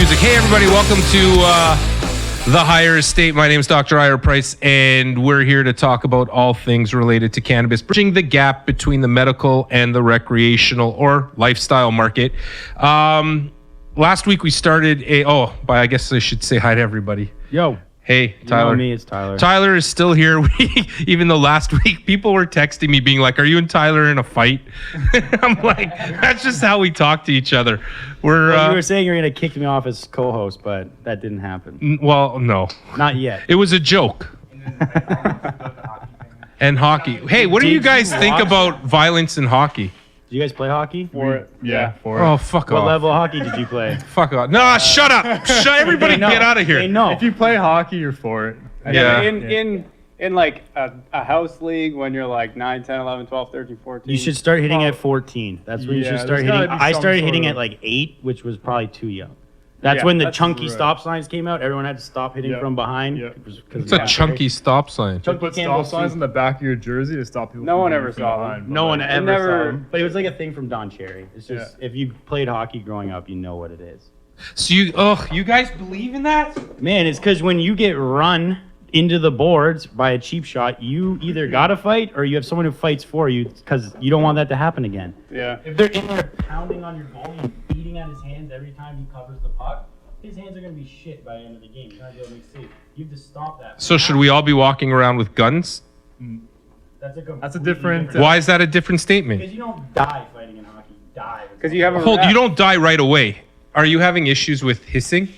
music. Hey, everybody, welcome to The Higher Estate. My name is Dr. Ira Price, and we're here to talk about all things related to cannabis, bridging the gap between the medical and the recreational or lifestyle market. Last week we started I guess I should say hi to everybody. Yo. Hey, Tyler. You know me, it's Tyler. Tyler is still here. Even though last week people were texting me being like, are you and Tyler in a fight? I'm like, that's just how we talk to each other. You were saying you're going to kick me off as co-host, but that didn't happen. Well, no. Not yet. It was a joke. And hockey. Hey, what do you guys think about violence in hockey? Do you guys play hockey? Oh, fuck What off. level of hockey did you play? Fuck off. No, shut up. Everybody get out of here. No. If you play hockey, you're for it. Yeah. In like a house league when you're like 9, 10, 11, 12, 13, 14. You should start hitting at 14. That's when you should start there's hitting. gotta be I some started sort hitting of- at like 8, which was probably too young. That's Yeah, when the that's chunky right. stop signs came out. Everyone had to stop hitting Yep. from behind. Yep. It's a chunky stop sign. You put stop signs on the back of your jersey to stop people. No from one getting ever from saw behind, them. but No one like- ever never- saw them. But it was like a thing from Don Cherry. It's just, if you played hockey growing up, you know what it is. So you guys believe in that? Man, it's because when you get run into the boards by a cheap shot, you either gotta fight or you have someone who fights for you because you don't want that to happen again. Yeah. If they're in there pounding on your goalie and beating on his hands every time he covers the puck, his hands are gonna be shit by the end of the game. He's not gonna be able to make safe. You have to stop that. So should we all be walking around with guns? That's a different. Why is that a different statement? Because you don't die fighting in hockey. You die. Because you have a Hold, rep. you don't die right away. Are you having issues with hissing?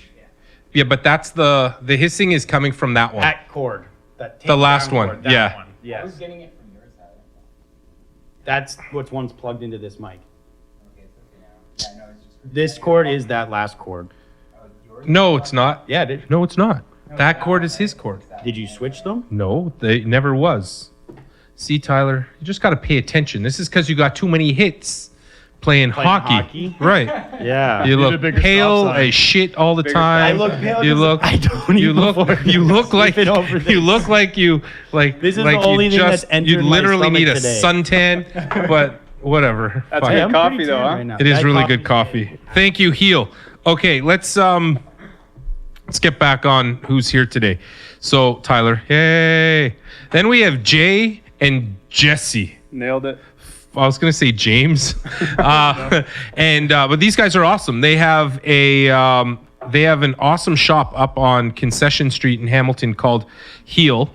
Yeah, but that's the hissing is coming from that one. that cord. That The last takedown one, cord, that yeah. one. Yes. Who's getting it from your side? That's what's one's plugged into this mic. Okay, so yeah, no, it's just This cord is that last cord. yours. No, it's not. Yeah, dude. No, it's not. That cord is his cord. Did you switch them? No, they never was. See, Tyler, you just got to pay attention. This is because you got too many hits playing hockey. Right. Yeah. You Need a look bigger pale stop sign. as shit all the Bigger time. I look pale You 'cause look. I don't You eat look. before. You look like. Sleeping over You look like you like. This is like the only you thing just, that's entered You my literally stomach need a today. suntan, but whatever. That's Fuck good it. I'm coffee pretty though, tan huh? right now. It is That really good coffee. Thank you, Heel. Okay, let's get back on who's here today. So Tyler, yay. Then we have Jay and Jesse. Nailed it. I was gonna say James, but these guys are awesome. They have an awesome shop up on Concession Street in Hamilton called Heal,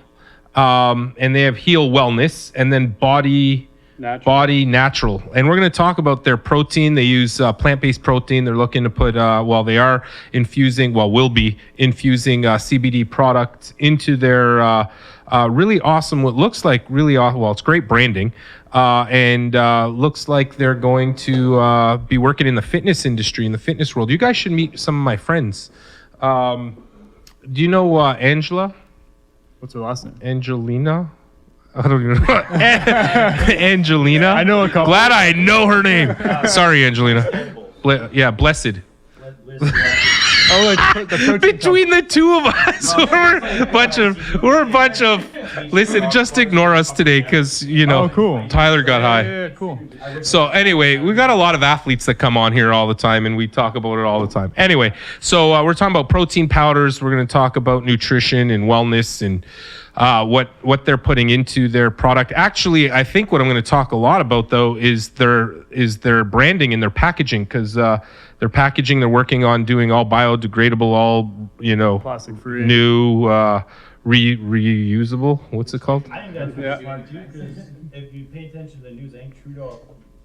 and they have Heal Wellness and then Body Natural. And we're going to talk about their protein. They use plant-based protein. They're looking to put, will be infusing CBD products into their really awesome, what looks like really awesome, it's great branding. And looks like they're going to be working in the fitness industry, in the fitness world. You guys should meet some of my friends. Do you know Angela? What's her last name? Angelina? I don't even know. Angelina? I know a couple. Glad I know her name. Sorry, Angelina. Blessed. Oh, like the protein. Between the two of us, we're a bunch of. Listen, just ignore us today, because Oh, cool. Tyler got high. Yeah, cool. So anyway, we got a lot of athletes that come on here all the time, and we talk about it all the time. Anyway, so we're talking about protein powders. We're going to talk about nutrition and wellness and what they're putting into their product. Actually, I think what I'm going to talk a lot about though is their branding and their packaging, because their packaging, they're working on doing all biodegradable, all Plastic free. new reusable. What's it called? I think that's really smart too, because if you pay attention to the news, I think Trudeau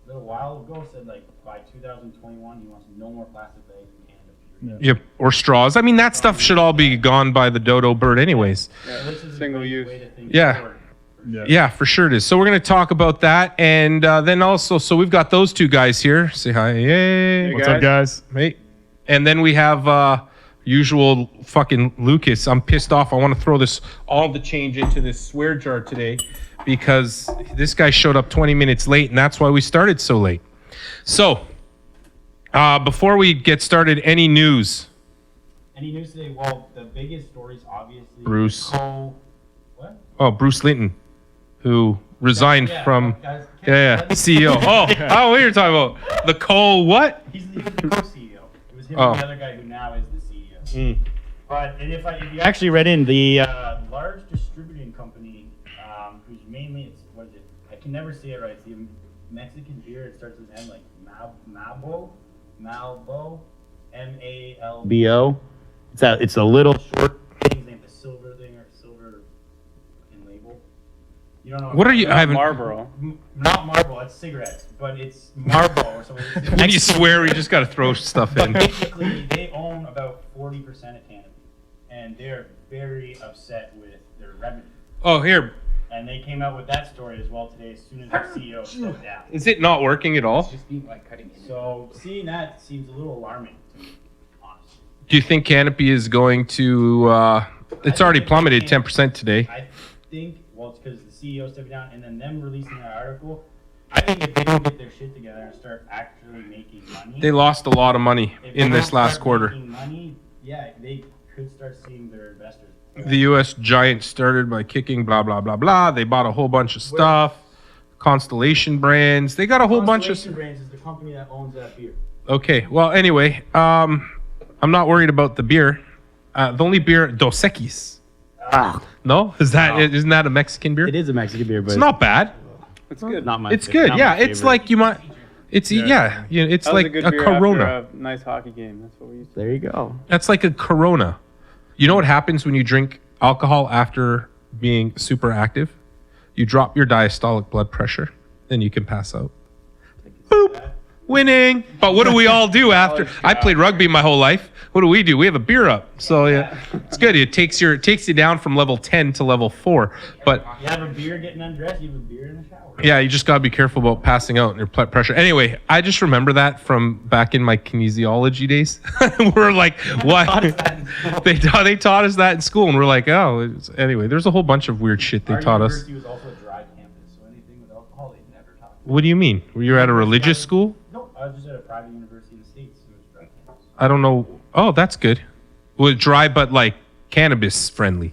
a little while ago said like by 2021 he wants no more plastic bags in Canada. Yep, or straws. I mean, that stuff should all be gone by the dodo bird anyways. This is a Single great use. way to think Yeah. forward. Yeah, for sure it is. So we're going to talk about that. And then also, so we've got those two guys here. Say hi. Yay. What's up, guys? Hey. And then we have usual fucking Lucas. I'm pissed off. I want to throw all the change into this swear jar today because this guy showed up 20 minutes late, and that's why we started so late. So before we get started, any news? Any news today? Well, the biggest stories obviously. Bruce. What? Oh, Bruce Linton, who resigned Yeah, from guys, CEO. Oh, what are you talking about? The co what? He's the co-CEO. It was him Oh. and the other guy who now is the But and if you actually read in the large distributing company, who's mainly what is it? I can never say it right. It's the Mexican beer. It starts with an M, like Malbo, Malbo. It's a little short thing named the silver thing or silver in label. You don't know What are you? I haven't. Marlboro. Not Marlboro. It's cigarettes, but it's Marlboro or something. When you swear, we just got to throw stuff But in. basically, they own about 40% of Canopy, and they're very upset with their revenue. Oh, here. And they came out with that story as well today, as soon as their CEO stepped down. Is it not working at all? Just being like cutting in. So seeing that seems a little alarming to me, honestly. Do you think Canopy is going to? It's already plummeted 10% today. I think, well, it's because the CEO stepped down, and then them releasing that article. I think if they don't get their shit together and start actually making money, They lost a lot of money if in they this don't last start quarter. making money, yeah, they could start seeing their investors. The U.S. giant started by kicking blah blah blah blah. They bought a whole bunch of stuff. Constellation Brands. They got a whole bunch of. Constellation Brands is the company that owns that beer. Okay. Well, anyway, I'm not worried about the beer. The only beer, Dos Equis. No, isn't that a Mexican beer? It is a Mexican beer, but It's not bad. It's good. not my. It's good. not Yeah, my it's favorite. like you might. It's it's That was like a good a beer Corona. after a nice hockey game. That's what we used to. There you go. That's like a Corona. You know what happens when you drink alcohol after being super active? You drop your diastolic blood pressure, then you can pass out. Boop. Winning. But what do we all do after? I played rugby my whole life. What do? We have a beer up. So yeah, it's good. It takes you down from level 10 to level 4. But You have a beer getting undressed. You have a beer in the shower. yeah, you just got to be careful about passing out and your blood pressure. Anyway, I just remember that from back in my kinesiology days. We're like, what? they taught us that in school, and we're like, oh. Anyway, there's a whole bunch of weird shit they Our taught us. university was also a dry campus, so anything with alcohol, they never taught. What do you mean? Were you at a religious school? No, I was just at a private university in the States. So it was dry campus. I don't know. Oh, that's good. Well, dry, but like cannabis friendly.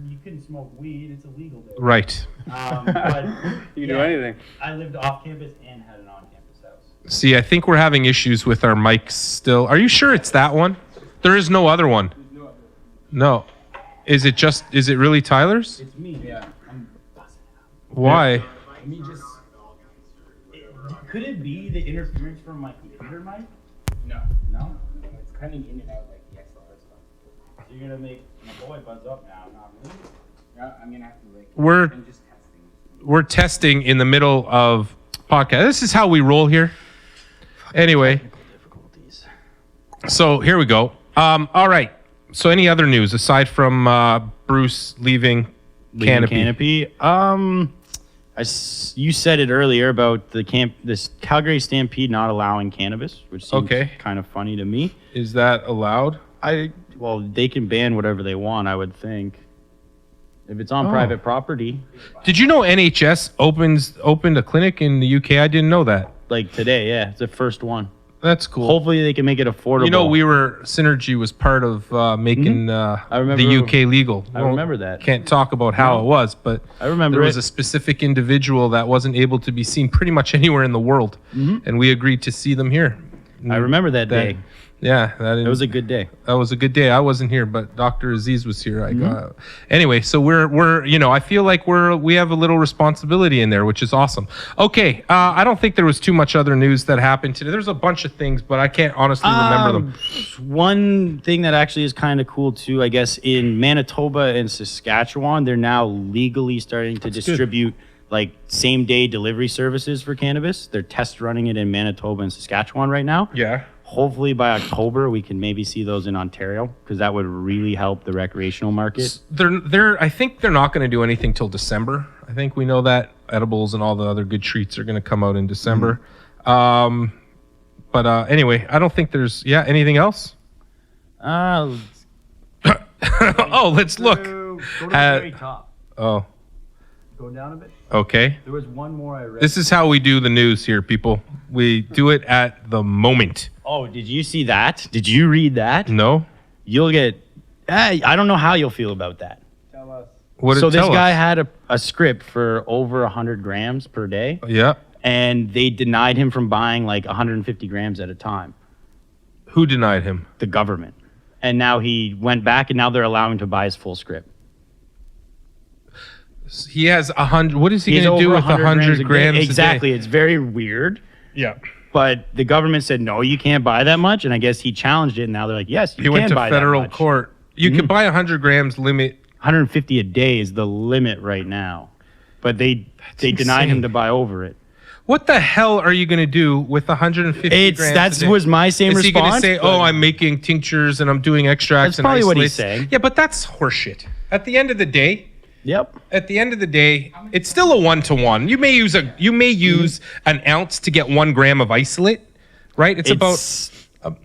You couldn't smoke weed. It's illegal there. Right. But You can do anything. I lived off campus and had an on-campus house. See, I think we're having issues with our mics still. Are you sure it's that one? There is no other one. No. Is it really Tyler's? It's me. Yeah. I'm buzzing out. Why? Let me just. Could it be the interference from my computer mic? No. No. It's cutting in and out like the XLR stuff. So you're gonna make my boy buzz up now, not me. No, I'm gonna have to like. We're I'm just testing. we're testing in the middle of podcast. This is how we roll here. Anyway, Difficulties. so here we go. All right. So any other news aside from Bruce leaving Canopy? You said it earlier about this Calgary Stampede not allowing cannabis, which seems Okay. kind of funny to me. Is that allowed? Well, they can ban whatever they want, I would think. If it's on Oh. private property, Did you know NHS opened a clinic in the UK? I didn't know that. like today, yeah, it's the first one. That's cool. Hopefully, they can make it affordable. You know, Synergy was part of making remember- the UK legal. I remember that. Can't talk about how it was, but I remember there was it. a specific individual that wasn't able to be seen pretty much anywhere in the world, and we agreed to see them here. I remember that day. Yeah, It was a good day. that was a good day. I wasn't here, but Dr. Aziz was here. Anyway, so we're I feel like we have a little responsibility in there, which is awesome. Okay, I don't think there was too much other news that happened today. There's a bunch of things, but I can't honestly remember them. One thing that actually is kind of cool too, I guess, in Manitoba and Saskatchewan, they're now legally starting to distribute like same day delivery services for cannabis. They're test running it in Manitoba and Saskatchewan right now. Yeah. Hopefully by October we can maybe see those in Ontario because that would really help the recreational market. I think they're not going to do anything till December. I think we know that edibles and all the other good treats are going to come out in December. But anyway, I don't think there's anything else. Oh, let's look. Go to the Uh, very top. Oh, Go down a bit. okay. There was one more I read. This is how we do the news here, people. We do it at the moment. Oh, did you see that? Did you read that? No? You'll get I don't know how you'll feel about that. Tell us. What did So it this tell guy us? had a script for over 100 grams per day, Yeah. and they denied him from buying like 150 grams at a time. Who denied him? The government. and now he went back, and now they're allowing him to buy his full script. He has 100. What is he He's going to do over with 100 grams? Exactly. It's very weird. Yeah. But the government said, no, you can't buy that much. And I guess he challenged it. And now they're like, yes, you He can went to buy federal that much. court. You can buy 100 grams limit. 150 a day is the limit right now. But they denied him insane. to buy over it. What the hell are you going to do with 150 grams? That a day? was my same Is he response. going to say, but "Oh, I'm making tinctures and I'm doing extracts"? That's probably and what he's isolates"? saying. Yeah, but that's horseshit. At the end of the day, Yep. it's still a 1-to-1. You may use an ounce to get 1 gram of isolate, right? It's about.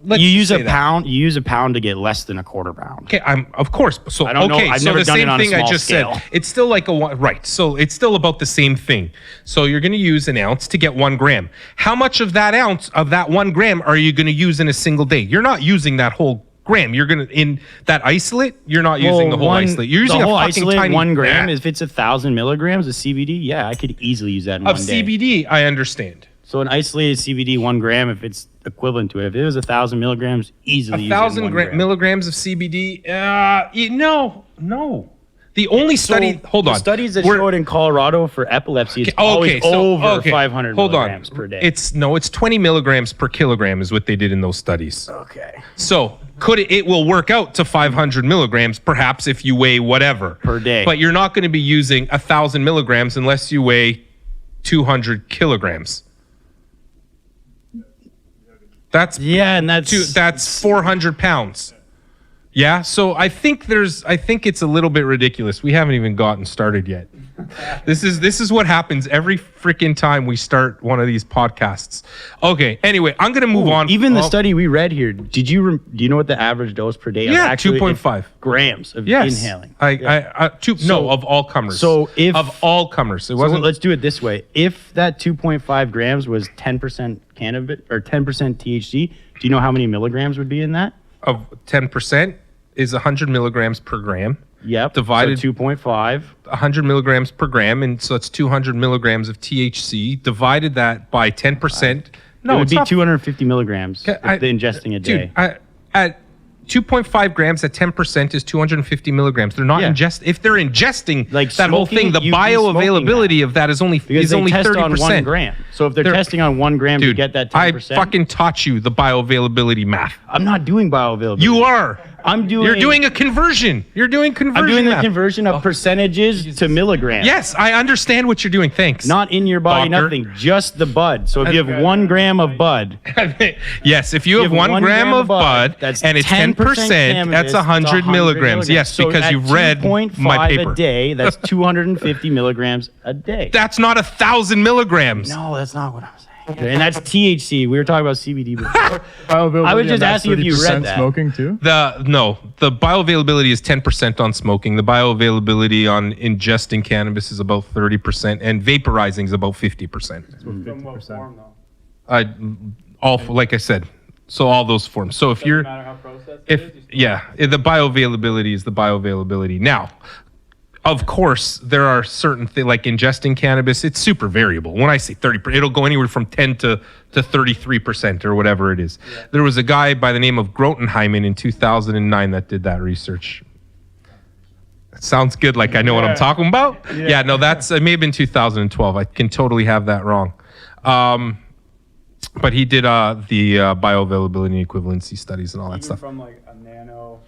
Let's you use say a that. pound. You use a pound to get less than a quarter pound. Okay, of course. So I don't know. okay, I've so never the done it same on a thing I small just scale. said. It's still like right. So it's still about the same thing. So you're going to use an ounce to get 1 gram. How much of that ounce of that 1 gram are you going to use in a single day? You're not using that whole gram. You're going to in that isolate. You're not using the whole isolate. You're using the whole a fucking isolate, tiny 1 gram. Yeah. If it's 1,000 milligrams of CBD, yeah, I could easily use that in Of one day. CBD. I understand. So an isolated CBD 1 gram, if it's equivalent to it, if it was 1,000 milligrams, easily use it in 1,000 1 gram. milligrams of CBD. No. The only study. Hold on. The studies that We're- showed in Colorado for epilepsy, it's Okay, always over 500 Hold milligrams on. per day. It's 20 milligrams per kilogram is what they did in those studies. okay. So it will work out to 500 milligrams, perhaps if you weigh whatever Per day. But you're not going to be using 1,000 milligrams unless you weigh 200 kilograms. That's Yeah, and that's 400 pounds. Yeah, so I think it's a little bit ridiculous. We haven't even gotten started yet. This is what happens every freaking time we start one of these podcasts. Okay, anyway, I'm going to move on. even the Oh, study we read here. Do you know what the average dose per day? Yeah, of actually 2.5 grams of Yes. inhaling. No, of all comers. so if- of all comers. It So wasn't let's do it this way. If that 2.5 grams was 10% cannabis or 10% THC, do you know how many milligrams would be in that? of 10% is 100 milligrams per gram. Yep. Divided- so 2.5. 100 milligrams per gram, and so it's 200 milligrams of THC. Divided that by 10%. No, it would it's be not 250 milligrams if I- they're ingesting a day. Dude, at 2.5 grams at 10% is 250 milligrams. They're not Yeah. If they're ingesting Like that whole smoking, thing, the you'd be bioavailability of that is only because they only test 30%. on 1 gram. So if they're They're- testing on 1 gram to Dude, get that I 10%, fucking taught you the bioavailability math. I'm not doing bioavailability. You are. You're doing a conversion. You're doing conversion. I'm doing the math. conversion of percentages to milligrams. Yes, I understand what you're doing. Thanks. Not in your body, Doctor. nothing. Just the bud. So if you have 1 gram of bud, Yes, if you have 1 gram of bud that's and it's 10%, 10% that's cannabis, 100 it's milligrams. Yes, So because at you've read 2.5 my paper. a day, that's 250 milligrams a day. That's not 1,000 milligrams. No, that's not what I'm saying. And that's THC. We were talking about CBD before. Bioavailability I was just on that asking if you read 30% that. Smoking too. The bioavailability is 10% on smoking. The bioavailability on ingesting cannabis is about 30%, and vaporizing is about 50%. From what form, though? Like I said, so all those forms. So if Doesn't you're matter how processed it is, the bioavailability is the bioavailability. Now, of course, there are certain things like ingesting cannabis. It's super variable. When I say 30%, it'll go anywhere from 10 to 33% or whatever it is. Yeah. There was a guy by the name of Grotenheimen in 2009 that did that research. It sounds good, like I know what I'm talking about. Yeah, no, it may have been 2012. I can totally have that wrong. But he did the bioavailability and equivalency studies and all that even stuff. from like a nano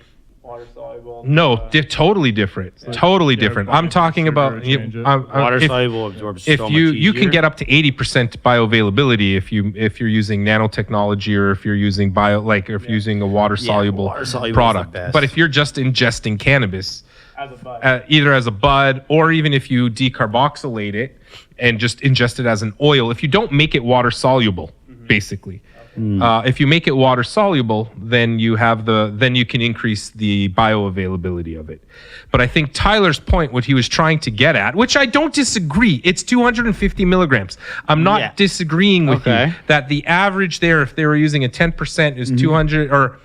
water soluble. No, they're totally different. Totally different. I'm talking about Water soluble absorbs if so much you can easier. get up to 80% bioavailability if you're using nanotechnology or if you're using you're using a water soluble water soluble is the product. best. But if you're just ingesting cannabis, As a bud. either as a bud or even if you decarboxylate it and just ingest it as an oil, if you don't make it water soluble, basically. If you make it water soluble, then you can increase the bioavailability of it. But I think Tyler's point, what he was trying to get at, which I don't disagree, it's 250 milligrams. I'm not disagreeing with you that the average there, if they were using a 10%, is 200 or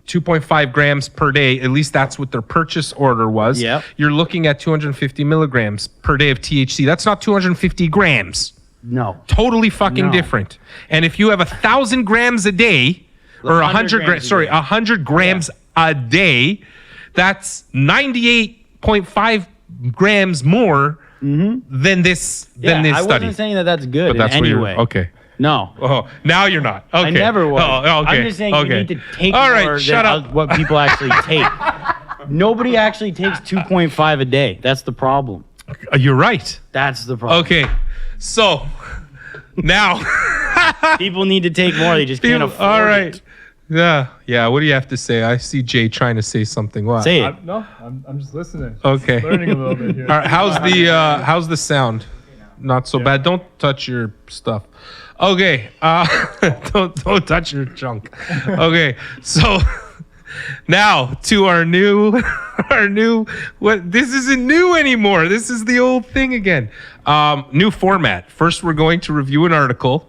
2.5 grams per day. At least that's what their purchase order was. Yep. You're looking at 250 milligrams per day of THC. That's not 250 grams. No. Totally fucking No. different. And if you have 1,000 grams a day, or 100 grams, 100 grams a day. That's 98.5 grams more than this I study. wasn't saying that that's good But that's in what any you're way. okay. No. Oh, now you're not. Okay. I never was. Oh, okay. I'm just saying okay. you need to take All right, more shut than up. what people actually take. Nobody actually takes 2.5 a day. That's the problem. You're right. That's the problem. Okay. So now People need to take more. They just can't afford all right. it. Yeah. What do you have to say? I see Jay trying to say something. What? Say it. I'm just listening. Okay. Learning a little bit here. All right. How's the sound? Not so bad. Don't touch your stuff. Okay. Don't touch your junk. Okay. So now to our new what this isn't new anymore. This is the old thing again. New format. First we're going to review an article,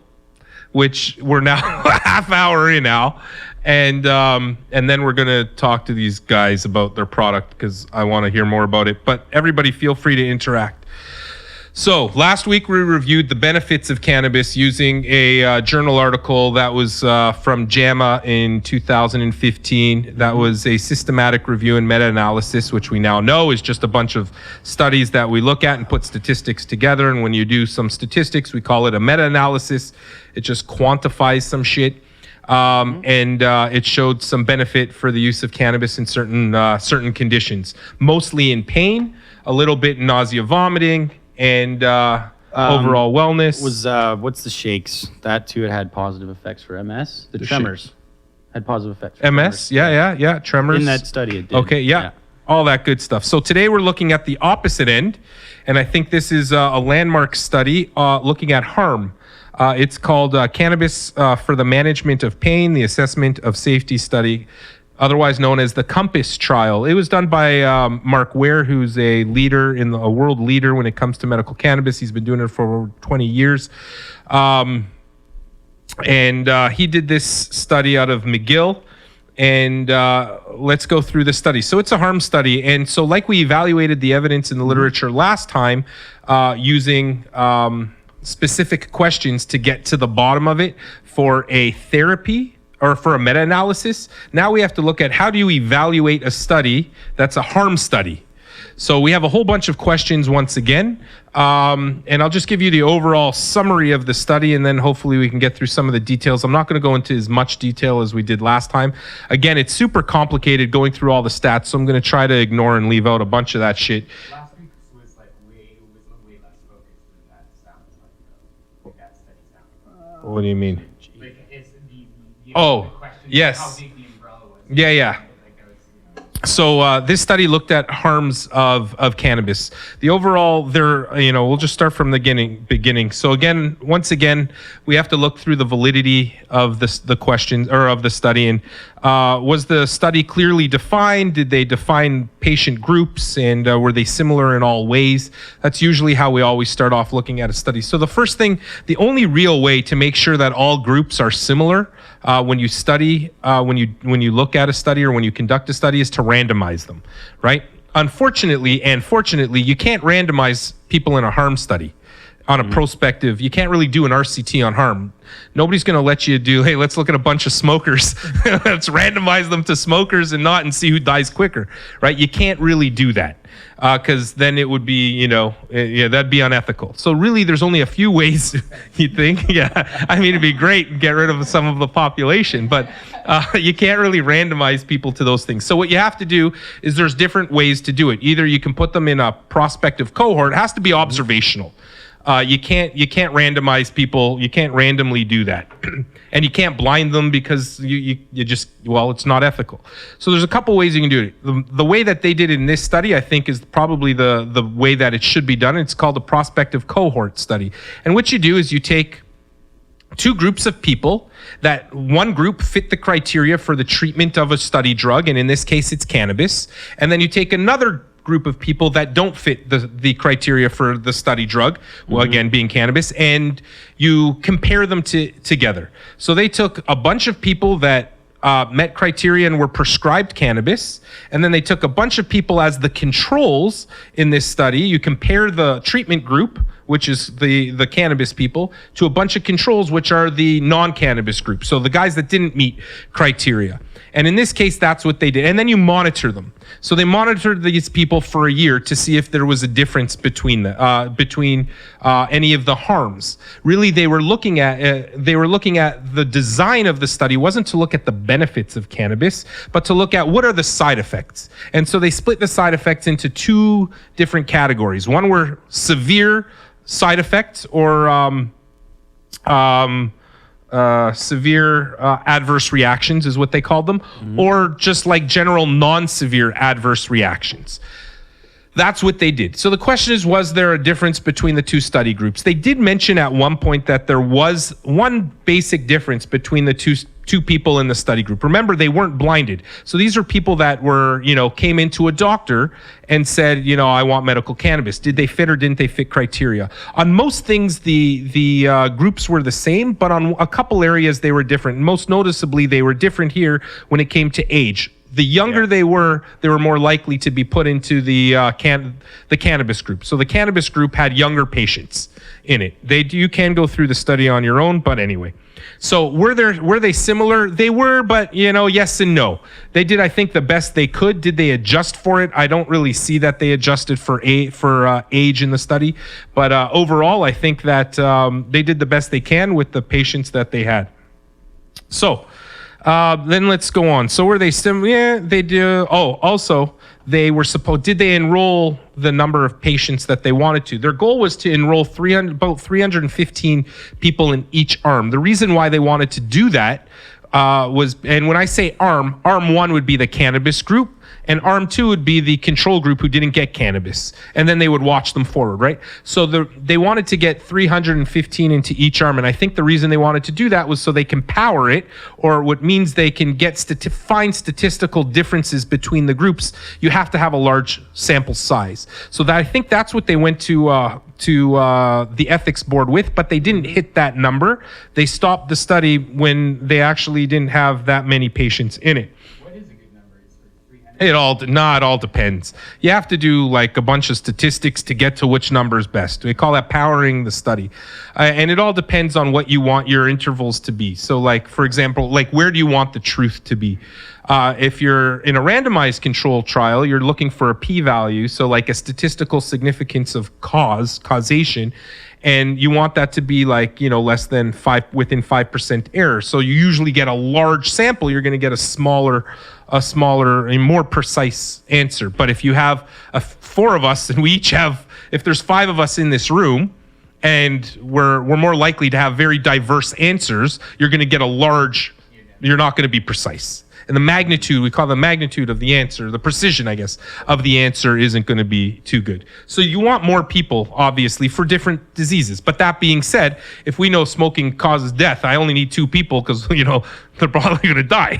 which we're now a half hour in now. And then we're gonna talk to these guys about their product because I want to hear more about it. But everybody feel free to interact. So last week we reviewed the benefits of cannabis using a journal article that was from JAMA in 2015. That was a systematic review and meta-analysis, which we now know is just a bunch of studies that we look at and put statistics together. And when you do some statistics, we call it a meta-analysis. It just quantifies some shit. And it showed some benefit for the use of cannabis in certain conditions, mostly in pain, a little bit in nausea, vomiting, and overall wellness. Was what's the shakes? That too, it had positive effects for MS. The tremors had positive effects. For MS, tremors. yeah, tremors. In that study, it did. Okay, yeah, all that good stuff. So today we're looking at the opposite end, and I think this is a landmark study looking at harm. It's called Cannabis for the Management of Pain, the Assessment of Safety Study, otherwise known as the COMPASS trial. It was done by Mark Ware, who's a world leader when it comes to medical cannabis. He's been doing it for over 20 years. And he did this study out of McGill. And let's go through the study. So it's a harm study. And so like we evaluated the evidence in the literature last time using specific questions to get to the bottom of it for a therapy or for a meta-analysis. Now we have to look at how do you evaluate a study that's a harm study. So we have a whole bunch of questions once again, and I'll just give you the overall summary of the study, and then hopefully we can get through some of the details. I'm not going to go into as much detail as we did last time. Again, it's super complicated going through all the stats, so I'm going to try to ignore and leave out a bunch of that shit. Last week was like way less focused than that sounds like that study sounds. What do you mean? Like it's the question yes. how big the umbrella was. Yeah. Like I was, So this study looked at harms of cannabis. The overall, we'll just start from the beginning. So again, once again, we have to look through the validity of the questions or of the study. And was the study clearly defined? Did they define patient groups? And were they similar in all ways? That's usually how we always start off looking at a study. So the first thing, the only real way to make sure that all groups are similar when you study, when you look at a study or when you conduct a study is to randomize them, right? Unfortunately and fortunately, you can't randomize people in a harm study on a prospective. You can't really do an RCT on harm. Nobody's going to let you do, hey, let's look at a bunch of smokers. Let's randomize them to smokers and see who dies quicker, right? You can't really do that because then it would be, that'd be unethical. So really, there's only a few ways you think. Yeah, I mean, it'd be great to get rid of some of the population, but you can't really randomize people to those things. So what you have to do is there's different ways to do it. Either you can put them in a prospective cohort. It has to be observational. You can't randomize people. You can't randomly do that. And you can't blind them because you just, it's not ethical. So there's a couple ways you can do it. The way that they did it in this study, I think, is probably the way that it should be done. It's called a prospective cohort study. And what you do is you take two groups of people that one group fit the criteria for the treatment of a study drug, and in this case, it's cannabis. And then you take another group of people that don't fit the criteria for the study drug, well, again, being cannabis, and you compare them together. So they took a bunch of people that met criteria and were prescribed cannabis, and then they took a bunch of people as the controls in this study. You compare the treatment group which is the cannabis people, to a bunch of controls, which are the non-cannabis group. So the guys that didn't meet criteria. And in this case, that's what they did. And then you monitor them. So they monitored these people for a year to see if there was a difference between any of the harms. Really, they were looking at the design of the study wasn't to look at the benefits of cannabis, but to look at what are the side effects. And so they split the side effects into two different categories. One were severe side effects or severe adverse reactions is what they called them, or just like general non-severe adverse reactions. That's what they did. So the question is, was there a difference between the two study groups? They did mention at one point that there was one basic difference between the two people in the study group. Remember, they weren't blinded. So these are people that were, came into a doctor and said, I want medical cannabis. Did they fit or didn't they fit criteria? On most things, the groups were the same, but on a couple areas they were different. Most noticeably, they were different here when it came to age. The younger they were more likely to be put into the cannabis group. So the cannabis group had younger patients in it. You can go through the study on your own, but anyway. So were they similar? They were, but yes and no. They did, I think, the best they could. Did they adjust for it? I don't really see that they adjusted for age in the study. But overall, I think that they did the best they can with the patients that they had. So. Then let's go on. So were they similar? Yeah, they do. Oh, also, did they enroll the number of patients that they wanted to? Their goal was to enroll about 315 people in each arm. The reason why they wanted to do that was, and when I say arm 1 would be the cannabis group, and arm 2 would be the control group who didn't get cannabis. And then they would watch them forward, right? So they wanted to get 315 into each arm. And I think the reason they wanted to do that was so they can power it, or what means they can find statistical differences between the groups. You have to have a large sample size. So I think that's what they went to the ethics board with, but they didn't hit that number. They stopped the study when they actually didn't have that many patients in it. What is a good number? Is for 300? It all depends. You have to do like a bunch of statistics to get to which number is best. We call that powering the study. And it all depends on what you want your intervals to be. So like, for example, like where do you want the truth to be? If you're in a randomized control trial, you're looking for a p-value, so like a statistical significance of causation, and you want that to be like, less than within 5% error. So you usually get a large sample, you're going to get a smaller and more precise answer. But if you have 4 of us and if there's 5 of us in this room, and we're more likely to have very diverse answers, you're going to get you're not going to be precise. And the magnitude, we call the magnitude of the answer, the precision, I guess, of the answer isn't going to be too good. So you want more people, obviously, for different diseases. But that being said, if we know smoking causes death, I only need 2 people because, they're probably going to die.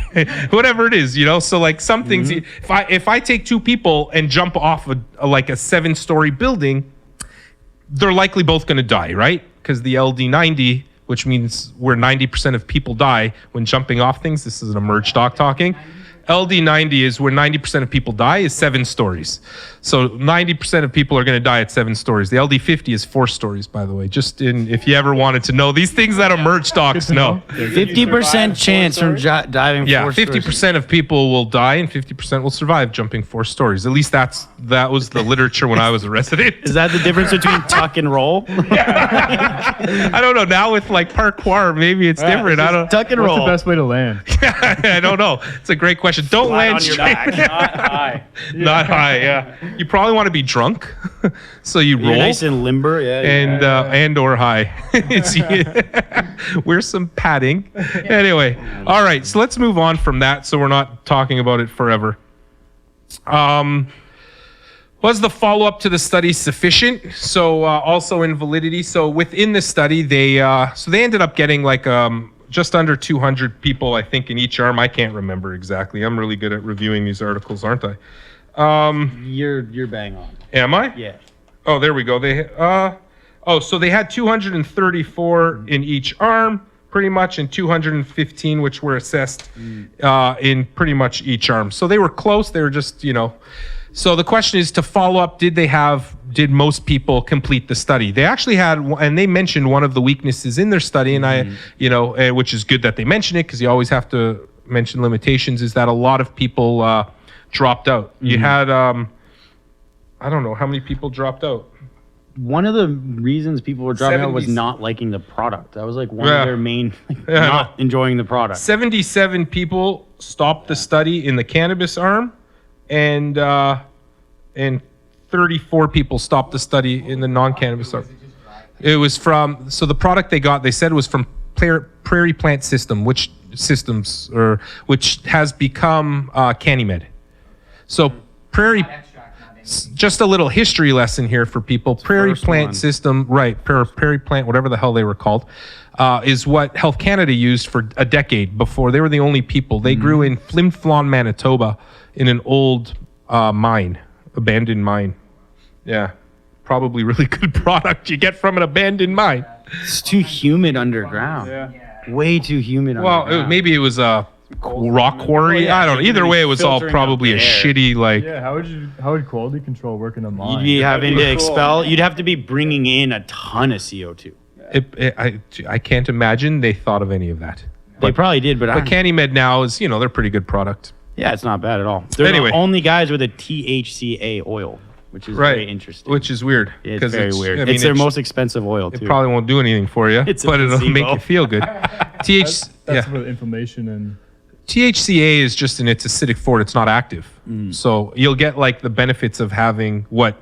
Whatever it is, So like some things, if I take 2 people and jump off a 7-story building, they're likely both going to die, right? Because the LD90, which means where 90% of people die when jumping off things. This is an emerge doc talking. LD90 is where 90% of people die is 7 stories. So 90% of people are going to die at 7 stories. The LD50 is 4 stories, by the way. If you ever wanted to know these things that emerge docs know. 50% chance from diving 4 stories. 50% of people will die and 50% will survive jumping 4 stories. At least that was the literature when I was a resident. Is that the difference between tuck and roll? I don't know. Now with like parkour, maybe it's different. I don't. Tuck and What's roll. the best way to land? I don't know. It's a great question. Don't Flat land on your straight. back, not high. Not high. Yeah. You probably want to be drunk, so you roll. You're nice and limber, And or high. Wear some padding. Anyway, all right. So let's move on from that, so we're not talking about it forever. Was the follow-up to the study sufficient? So also in validity. So within the study, they ended up getting like just under 200 people, I think, in each arm. I can't remember exactly. I'm really good at reviewing these articles, aren't I? You're bang on. Am I? Yeah. Oh, there we go. So they had 234 in each arm, pretty much, and 215 which were assessed in pretty much each arm. So they were close. They were just, So the question is, to follow up, did they have did most people complete the study. They actually had, and they mentioned one of the weaknesses in their study, and which is good that they mention it because you always have to mention limitations, is that a lot of people dropped out. You had, I don't know how many people dropped out. One of the reasons people were dropping out was 70s. not liking the product. That was like one Yeah. of their main, Yeah, I not enjoying the product. 77 people stopped the study in the cannabis arm, and 34 people stopped the study in the non-cannabis arm. It was from, so the product they got, they said was from Prairie Plant which has become Candymed. So Prairie, just a little history lesson here for people. Prairie first Plant one. System, right? Prairie Plant, whatever the hell they were called, is what Health Canada used for a decade before. They were the only people. They grew in Flin Flon, Manitoba, in an old abandoned mine. Yeah, probably really good product you get from an abandoned mine. It's too humid underground. Yeah. Way too humid Well, underground. maybe it was a rock quarry. Oh, yeah, I don't know. you're Either gonna be way, it was all filtering out probably the a air. shitty like. Yeah, how would quality control work in a mine? You'd be having be to cool. expel. You'd have to be bringing in a ton of CO2. I can't imagine they thought of any of that. They probably did, but But Candymed now is, they're pretty good product. yeah, it's not bad at all. They're Anyway. the only guys with a THCA oil, which is very interesting. Which is weird. It's 'cause very weird. I mean, It's their most expensive oil too. It probably won't do anything for you, It's a but it'll make placebo. you feel good. That's with inflammation and THCA is just in its acidic form. It's not active. So you'll get like the benefits of having what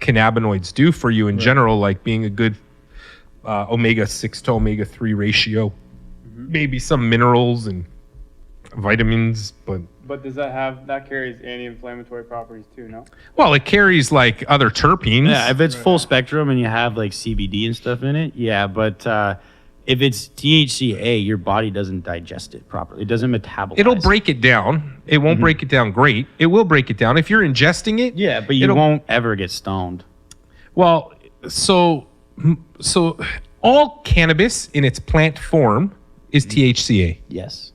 cannabinoids do for you in general, like being a good omega-6 to omega-3 ratio. Maybe some minerals and vitamins, But does that carries anti-inflammatory properties too? No. well, it carries like other terpenes. Yeah, if it's full spectrum and you have like CBD and stuff in it, yeah. But if it's THCA, your body doesn't digest it properly. It doesn't metabolize. It'll break it down. It won't break it down great. It will break it down if you're ingesting it. Yeah, but you it'll- won't ever get stoned. Well, so all cannabis in its plant form is THCA. Yes.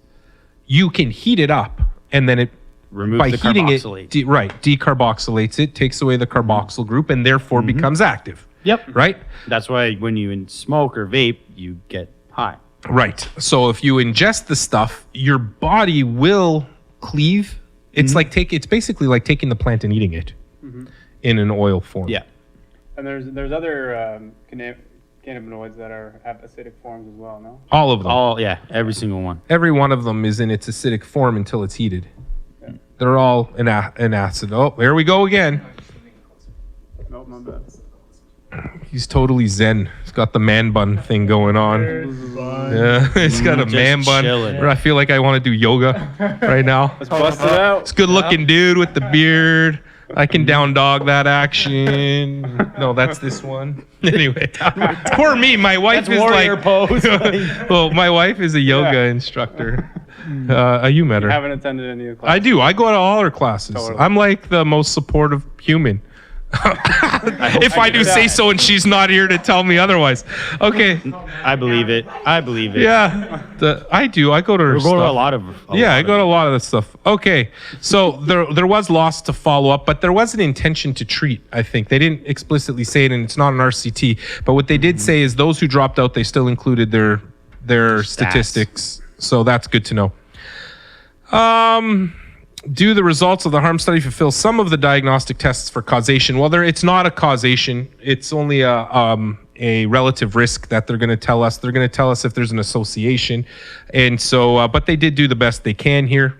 You can heat it up, and then it Remove by the heating carboxylate. it, decarboxylates it, takes away the carboxyl group, and therefore becomes active. Yep. Right. That's why when you smoke or vape, you get high. Right. So if you ingest the stuff, your body will cleave. It's it's basically like taking the plant and eating it in an oil form. Yeah. And there's other cannabinoids that have acidic forms as well. No. All of them. Every single one. Every one of them is in its acidic form until it's heated. They're all an acid. Oh, there we go again. No, my bad. He's totally zen. He's got the man bun thing going on. Yeah, he's got a Just man bun. chilling. I feel like I want to do yoga right now. Let's bust it out. It's good looking dude with the beard. I can down dog that action. No, that's this one. Anyway, poor me. My wife is like. pose. Well, my wife is a yoga instructor. You met her. I haven't attended any of the I classes. do. I go to all her classes. Totally. I'm like the most supportive human. If I do say so and she's not here to tell me otherwise. Okay. I believe it. Yeah. I do. I go to her We go to stuff. a lot of. I go to a lot of the stuff. Okay. So there was loss to follow up, but there was an intention to treat, I think. They didn't explicitly say it, and it's not an RCT. But what they did say is those who dropped out, they still included their statistics. So that's good to know. Do the results of the harm study fulfill some of the diagnostic tests for causation? Well, it's not a causation. It's only a relative risk that they're going to tell us. They're going to tell us if there's an association. And so, but they did do the best they can here.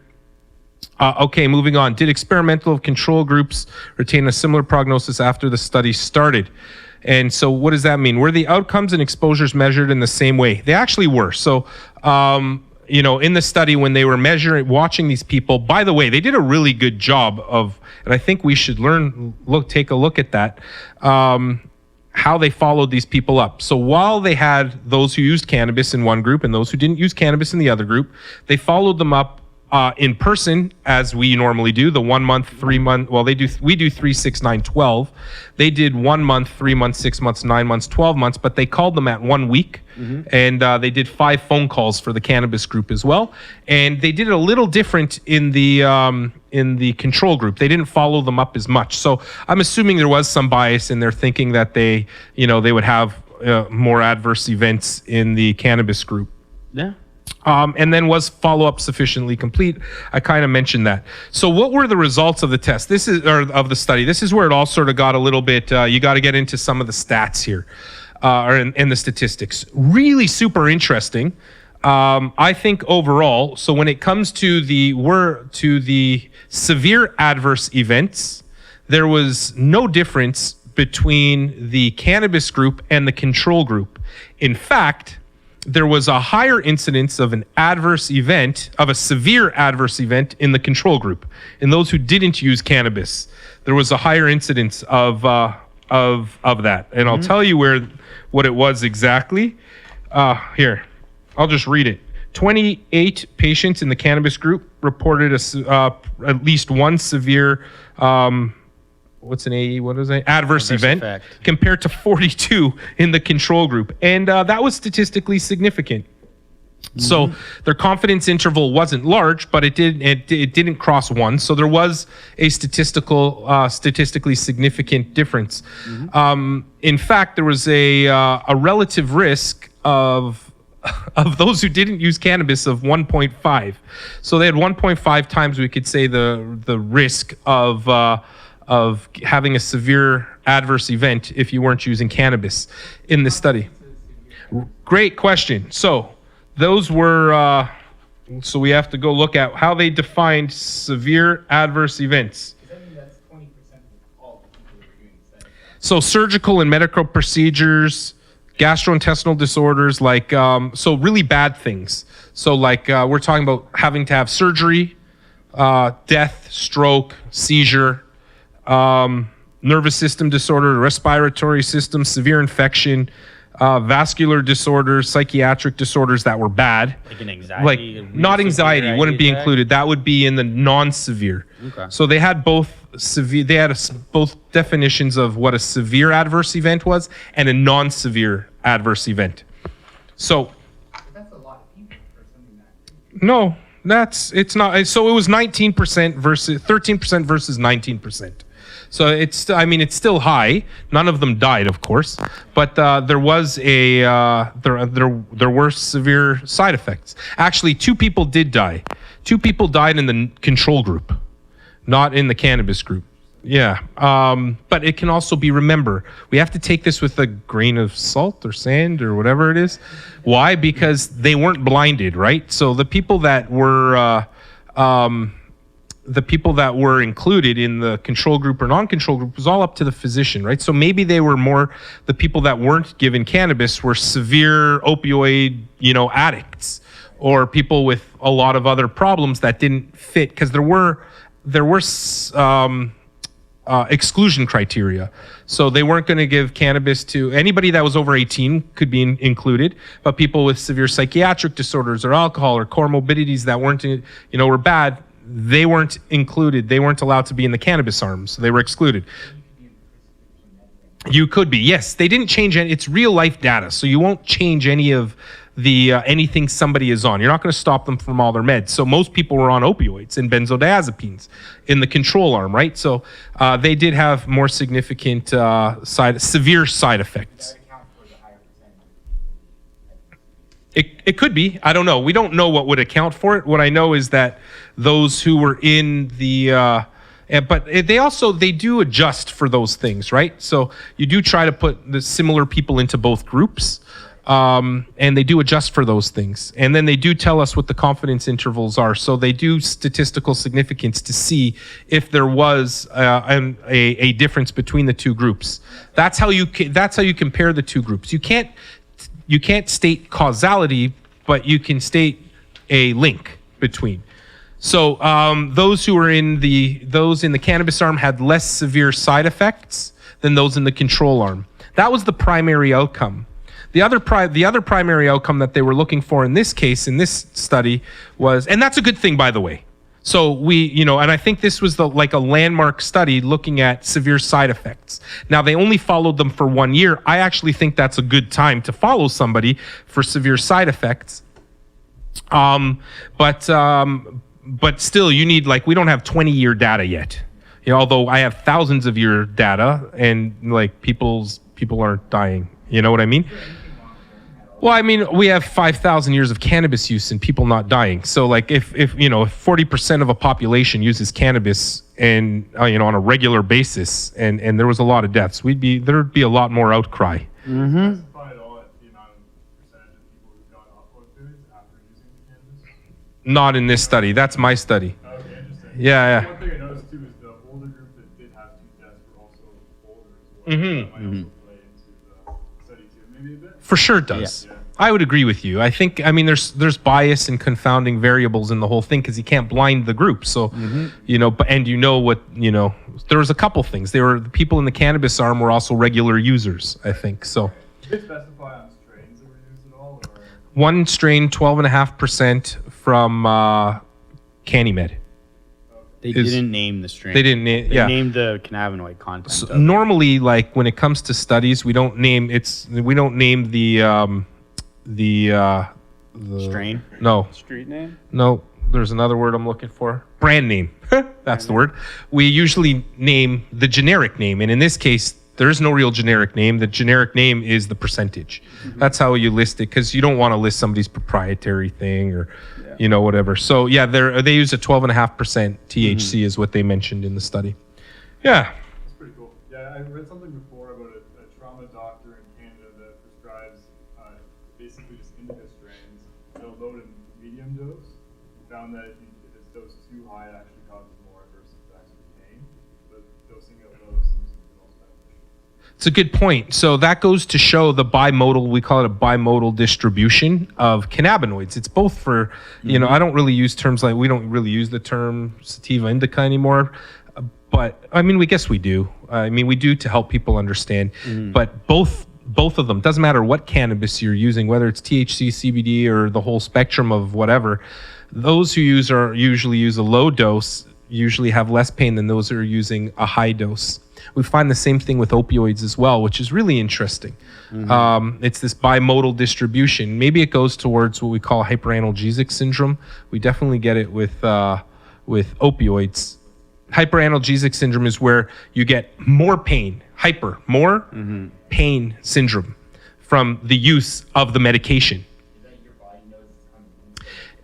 Okay, moving on. Did experimental control groups retain a similar prognosis after the study started? And so what does that mean? Were the outcomes and exposures measured in the same way? They actually were. So, in the study when they were watching these people, by the way, they did a really good job of, and I think we should take a look at that, how they followed these people up. So while they had those who used cannabis in one group and those who didn't use cannabis in the other group, they followed them up in person, as we normally do, the 1 month, 3 month. Well, we do 3, 6, 9, 12. They did 1 month, 3 months, 6 months, 9 months, 12 months, but they called them at 1 week, and they did 5 phone calls for the cannabis group as well. And they did it a little different in the control group. They didn't follow them up as much. So I'm assuming there was some bias in their thinking that they would have more adverse events in the cannabis group. Yeah. And then was follow-up sufficiently complete? I kind of mentioned that. So what were the results of the test? Of the study. This is where it all sort of got a little bit, you got to get into some of the stats here, or in the statistics. Really super interesting. I think overall, so when it comes to the severe adverse events, there was no difference between the cannabis group and the control group. In fact, there was a higher incidence of a severe adverse event in the control group. In those who didn't use cannabis, there was a higher incidence of that. And I'll tell you what it was exactly. Here, I'll just read it. 28 patients in the cannabis group reported at least one severe adverse event effect, compared to 42 in the control group. And that was statistically significant. So their confidence interval wasn't large, but it didn't cross 1. So there was a statistically significant difference. In fact, there was a relative risk of those who didn't use cannabis of 1.5. So they had 1.5 times, we could say, the risk of having a severe adverse event if you weren't using cannabis in this study. Great question. So those were, so we have to go look at how they defined severe adverse events. Does that mean that's 20% of all the people who are doing the study? So surgical and medical procedures, gastrointestinal disorders, like, so really bad things. So like we're talking about having to have surgery, death, stroke, seizure, nervous system disorder, respiratory system, severe infection, vascular disorders, psychiatric disorders that were bad. Like an anxiety. Not anxiety wouldn't be included. That would be in the non-severe. Okay. So they had both severe. They had both definitions of what a severe adverse event was and a non-severe adverse event. So But that's a lot of people for something that. no, it's not. So it was 19% versus 13% versus 19%. So it's still high. None of them died, of course, but there was there were severe side effects. Actually, 2 people did die. 2 people died in the control group, not in the cannabis group. Yeah, but it can also be, remember, we have to take this with a grain of salt or sand or whatever it is. Why? Because they weren't blinded, right? So the people that were included in the control group or non-control group was all up to the physician, right? So maybe they were more, the people that weren't given cannabis were severe opioid, addicts, or people with a lot of other problems that didn't fit, because there were exclusion criteria. So they weren't going to give cannabis to anybody that was over 18, could be included, but people with severe psychiatric disorders or alcohol or comorbidities that weren't, were bad, they weren't included. They weren't allowed to be in the cannabis arm, so they were excluded. You could be, yes. They didn't change any. It's real life data, so you won't change any of the anything somebody is on. You're not going to stop them from all their meds. So most people were on opioids and benzodiazepines in the control arm, right? So they did have more significant severe side effects. That account for the higher percentage. It could be. I don't know. We don't know what would account for it. What I know is that those who were in the but they do adjust for those things, right? So you do try to put the similar people into both groups, and they do adjust for those things. And then they do tell us what the confidence intervals are. So they do statistical significance to see if there was a difference between the 2 groups. That's how you compare the 2 groups. You can't state causality, but you can state a link between. So those in the cannabis arm had less severe side effects than those in the control arm. That was the primary outcome. The other primary outcome that they were looking for in this case, in this study, was, and that's a good thing, by the way. So and I think this was like a landmark study looking at severe side effects. Now, they only followed them for 1 year. I actually think that's a good time to follow somebody for severe side effects. But still, you need, like, we don't have 20-year data yet. Although I have thousands of year data, and like people aren't dying. You know what I mean? Well, I mean, we have 5,000 years of cannabis use and people not dying. So, like, if 40% of a population uses cannabis and on a regular basis, and there was a lot of deaths, there'd be a lot more outcry. Specify at all the amount of percentage of people who got off opioids after using cannabis? Not in this study. That's my study. Okay, interesting. Yeah. One thing I noticed too is the older group that did have 2 deaths were also older as well. That might also play into the study too, maybe a bit. For sure it does. Yeah. I would agree with you. I mean, there's bias and confounding variables in the whole thing because you can't blind the group. So, there was a couple things. The people in the cannabis arm were also regular users, I think. So, Did they specify on strains that were used at all? Or? one strain, 12.5% from Candymed. They didn't name the strain. They didn't name. They Yeah. named the cannabinoid content. So of it. normally, like when it comes to studies, we don't name the strain. No, Street name? no. There's another word I'm looking for. Brand name. That's the word. We usually name the generic name, and in this case, there is no real generic name. The generic name is the percentage. That's how you list it, because you don't want to list somebody's proprietary thing or, whatever. So yeah, they use a 12.5% THC is what they mentioned in the study. Yeah. That's pretty cool. Yeah, I read something before about a trauma doctor in Canada that prescribes basically just indica strains, low to medium dose. We found that if it's dosed too high, it actually causes more adverse effects with pain. But dosing it low seems to be the most beneficial. It's a good point. So that goes to show the bimodal, we call it a bimodal distribution of cannabinoids. It's both for, I don't really use terms like, we don't really use the term sativa indica anymore. But I mean, we guess we do. We do to help people understand. But both of them, doesn't matter what cannabis you're using, whether it's THC, CBD, or the whole spectrum of whatever, those who usually use a low dose usually have less pain than those who are using a high dose. We find the same thing with opioids as well, which is really interesting. It's this bimodal distribution. Maybe it goes towards what we call hyperanalgesic syndrome. We definitely get it with opioids. Hyperanalgesic syndrome is where you get more pain, pain syndrome from the use of the medication.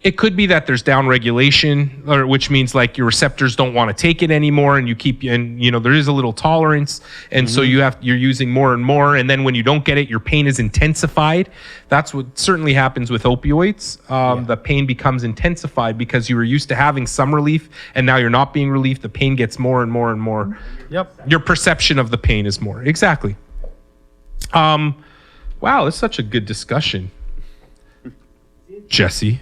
It could be that there's downregulation, or which means like your receptors don't want to take it anymore, and there is a little tolerance, and so you're using more and more, and then when you don't get it, your pain is intensified. That's what certainly happens with opioids. The pain becomes intensified because you were used to having some relief, and now you're not being relieved. The pain gets more and more and more. Yep. Your perception of the pain is more. Exactly. Wow, it's such a good discussion, Jesse.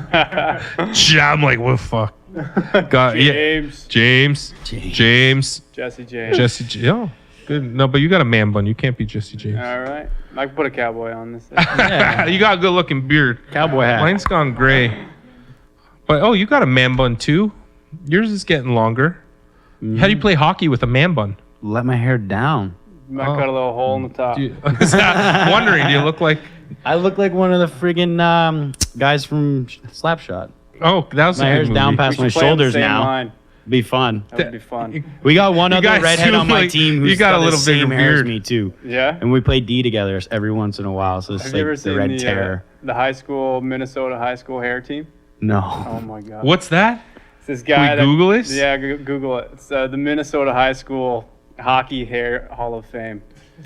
I'm like, what the fuck? God, James. James. Jesse James. Oh, good. No, but you got a man bun. You can't be Jesse James. All right. I can put a cowboy on this. You got a good looking beard. Cowboy hat. Mine's gone gray. But you got a man bun too. Yours is getting longer. How do you play hockey with a man bun? Let my hair down. Might cut a little hole in the top. Wondering, do you look like? I look like one of the friggin' guys from Slapshot. Oh, that was My a good hair's movie. down We past should my play on the shoulders same now. line. Be fun. That would be fun. We got one You other guys redhead do on my like- team you who's got got a the little same bigger hair as beard. me too. Yeah? And we play D together every once in a while. So it's Have like you ever the seen Red Terror. the high school, Minnesota high school hair team? No. Oh my God. What's that? It's this guy. we Google it? Yeah, Google it. It's the Minnesota High School Hockey Hair Hall of Fame.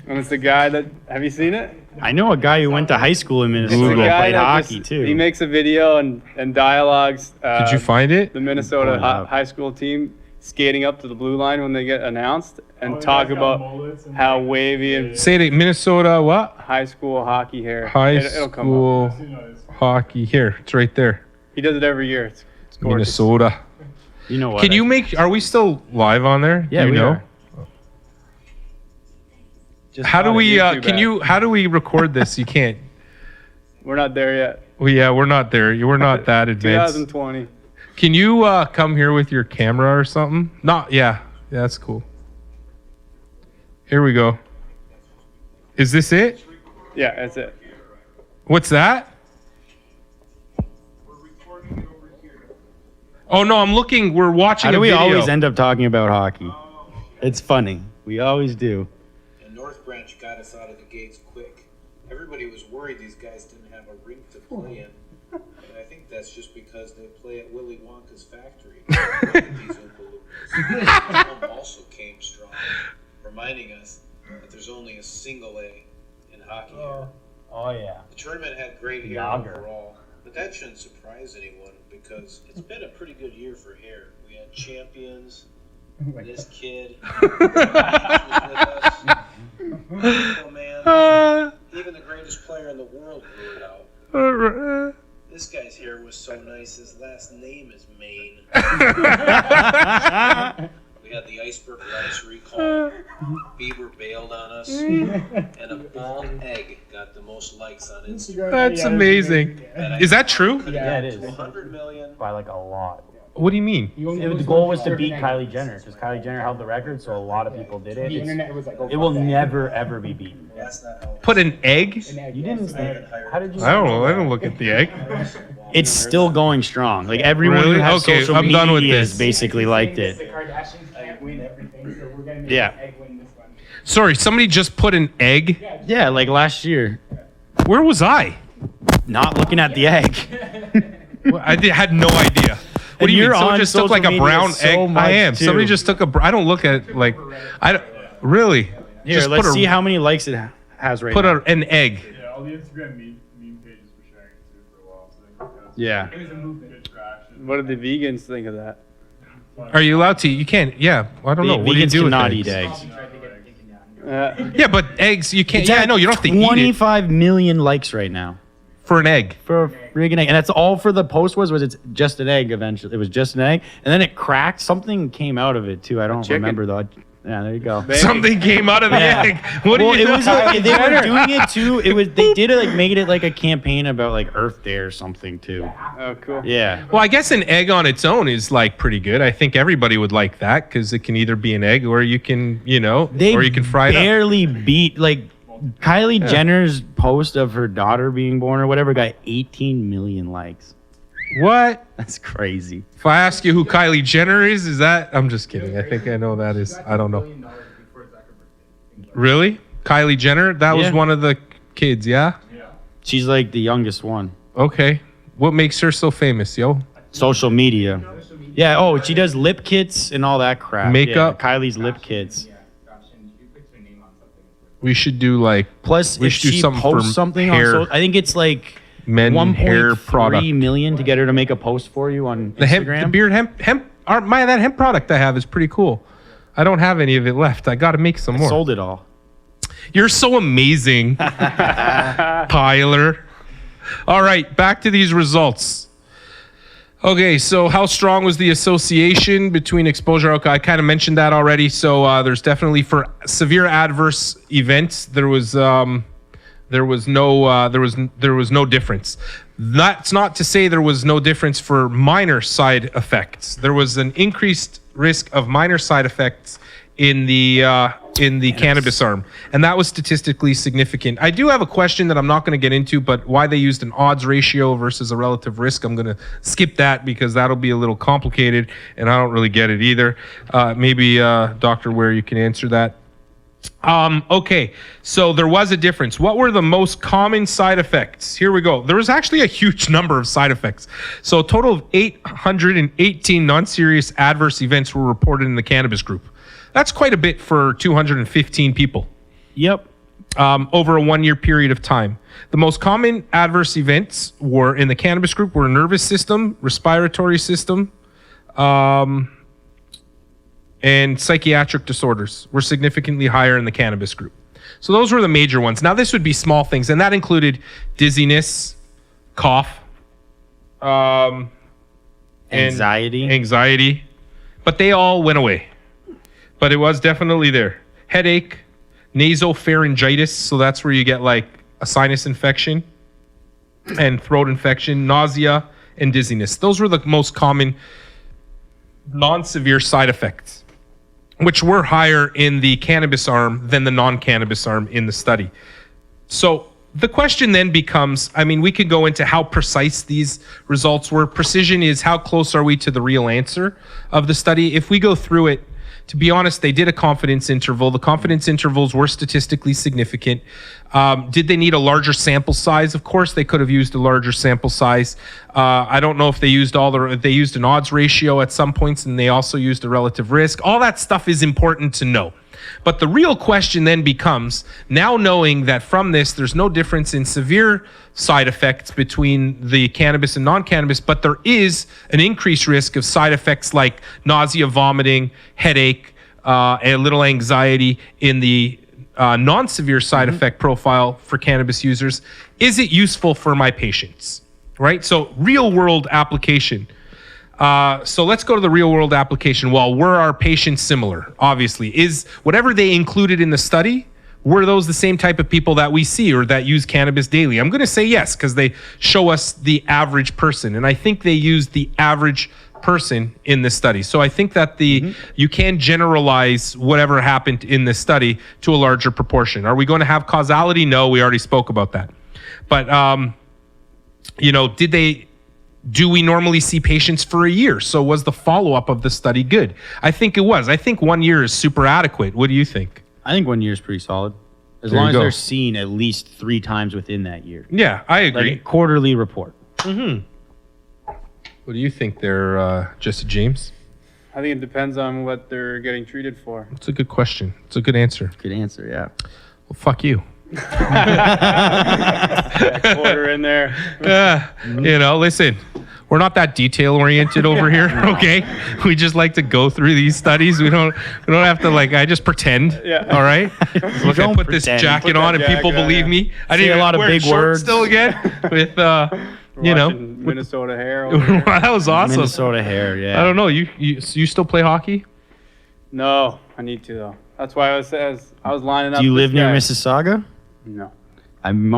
And it's the guy that, have you seen it? I know a guy who went to high school in It's the Minnesota and guy played that hockey just- too. He makes a video and dialogues. Did you find it? The Minnesota Pull it up. high school team skating up to the blue line when they get announced and Oh, talk you guys got about mullets and how like- wavy and Say it. Minnesota what? high school hockey hair. High It'll come up. school You know, it's- hockey. Here, it's right there. He does it every year. It's gorgeous. Minnesota. You know what? Can you make? Are we still live on there? Yeah, Do you we know? are. How do on we? YouTube Can app. you? How do we record this? You can't. We're not there yet. Well, yeah, we're not there. We're not that advanced. 2020. Can you come here with your camera or something? Not. Yeah. Yeah, that's cool. Here we go. Is this it? Yeah, that's it. What's that? Oh no, I'm looking. We're watching. How do a we video. always end up talking about hockey? It's funny. We always do. And North Branch got us out of the gates quick. Everybody was worried these guys didn't have a rink to play in. And I think that's just because they play at Willy Wonka's factory. These Oompa Loompas. Home also came strong, reminding us that there's only a single A in hockey here. Oh yeah. The tournament had great hair Yager. overall, but that shouldn't surprise anyone because it's been a pretty good year for hair. We had champions, this kid, was with us. Oh man, even the greatest player in the world grew it out. This guy's hair was so nice, his last name is Maine. We had the iceberg rice recall. Bieber bailed on us. And a bald egg got the most likes on Instagram. That's amazing. Is that true? Yeah, it is. 100 million. By like a lot. What do you mean? The goal was to beat Kylie Jenner because Kylie Jenner held the record, so a lot of people did it. It will never ever be beaten. That's not how Put an egg? You didn't. How did you? I don't know. I don't look at the egg. It's still going strong. Like everyone who Really? has Okay, social I'm media done with has this. basically liked it. Kardashians can't win everything, so we're gonna make Yeah. Egg win this one. Sorry, somebody just put an egg. Yeah, like last year. Where was I? Not looking at the egg. Had no idea. What And do you mean? you're Someone on just took like a social brown media so egg. I much, am. too. Somebody just took a. I don't look at it like. I don't, really. Here, Just let's put a- see how many likes it has right Put now. an egg. Yeah, all the Instagram meme pages were sharing it too for a while. So I think that's Yeah. It was a movement. good traction. What did the vegans think of that? Are you allowed to? You can't. Yeah. I don't know. What do you Vegans do with cannot eggs? eat eggs. Tried to get it taken down. Yeah, but eggs you can't. It's Yeah, I at know you don't have to eat it 25 million likes right now for an egg. for a friggin' egg, and that's all for the post was it's just an egg. Eventually, it was just an egg, and then it cracked. Something came out of it too. I don't chicken. remember though. Yeah, there you go. Baby. Something came out of the Yeah. egg. What Well, do you it know? was like, they were doing it too. It was they did it like made it like a campaign about like Earth Day or something too. Oh, cool. Yeah. Well, I guess an egg on its own is like pretty good. I think everybody would like that because it can either be an egg or you can, They or you can fry it up. barely beat like Kylie Jenner's post of her daughter being born or whatever got 18 million likes. What? That's crazy. If I ask you who Kylie Jenner is that? I'm just kidding. I think I know that is. I don't know. $1 billion before Zuckerberg. Really? Kylie Jenner? That was Yeah. one of the kids, yeah? She's like the youngest one. Okay. What makes her so famous, yo? Social media. Yeah. Oh, she does lip kits and all that crap. Makeup? Yeah, Kylie's lip kits. Yeah, gosh, and if you put your name on something, it's worth We should do like Plus, We if should do she something for posts something hair. on, I think it's like men hair product. 1.3 million to get her to make a post for you on The hemp, Instagram. the beard hemp, that hemp product I have is pretty cool. I don't have any of it left. I got to make some I more. sold it all. You're so amazing, Tyler. All right, back to these results. Okay, so how strong was the association between exposure? Okay, I kind of mentioned that already. So there's definitely for severe adverse events there was no difference. That's not to say there was no difference for minor side effects. There was an increased risk of minor side effects in the cannabis arm, and that was statistically significant. I do have a question that I'm not going to get into, but why they used an odds ratio versus a relative risk, I'm going to skip that because that'll be a little complicated, and I don't really get it either. Maybe Dr. Ware, you can answer that. Okay, so there was a difference. What were the most common side effects? Here we go. There was actually a huge number of side effects. So a total of 818 non-serious adverse events were reported in the cannabis group. That's quite a bit for 215 people Yep. over a 1 year period of time. The most common adverse events were in the cannabis group were nervous system, respiratory system, and psychiatric disorders were significantly higher in the cannabis group. So those were the major ones. Now this would be small things, and that included dizziness, cough, and anxiety, but they all went away. But it was definitely there. Headache, nasopharyngitis, so that's where you get like a sinus infection and throat infection, nausea, and dizziness. Those were the most common non-severe side effects, which were higher in the cannabis arm than the non-cannabis arm in the study. So the question then becomes, I mean, we could go into how precise these results were. Precision is how close are we to the real answer of the study. If we go through it, to be honest, they did a confidence interval. The confidence intervals were statistically significant. Did they need a larger sample size? Of course, they could have used a larger sample size. I don't know if they used they used an odds ratio at some points, and they also used a relative risk. All that stuff is important to know. But the real question then becomes, now knowing that from this, there's no difference in severe side effects between the cannabis and non-cannabis, but there is an increased risk of side effects like nausea, vomiting, headache, and a little anxiety in the non-severe side effect profile for cannabis users. Is it useful for my patients? Right? So real world application. So let's go to the real world application. Well, were our patients similar? Obviously. Is whatever they included in the study, were those the same type of people that we see or that use cannabis daily? I'm going to say yes, because they show us the average person. And I think they used the average person in this study. So I think that you can generalize whatever happened in this study to a larger proportion. Are we going to have causality? No, we already spoke about that. But, do we normally see patients for a year? So was the follow-up of the study good? I think it was. I think 1 year is super adequate. What do you think? I think 1 year is pretty solid. As There long you as go. they're seen at least 3 times within that year. Yeah, I Like agree. a quarterly report. What do you think there, Jesse James? I think it depends on what they're getting treated for. That's a good question. It's a good answer. Good answer, yeah. Well, fuck you. Quarter in there. Listen, we're not that detail oriented over here, okay? We just like to go through these studies. We don't have to I just pretend. Yeah. All right. Look, I don't put this pretend. jacket Put that on and people jacket on, believe yeah. me. I Say didn't a lot of wear big shorts words. still again with Watching Minnesota hair. Over here. that was awesome. Minnesota hair, yeah. I don't know. You still play hockey? No, I need to though. That's why I was lining up. Do you live this near guy. Mississauga? No.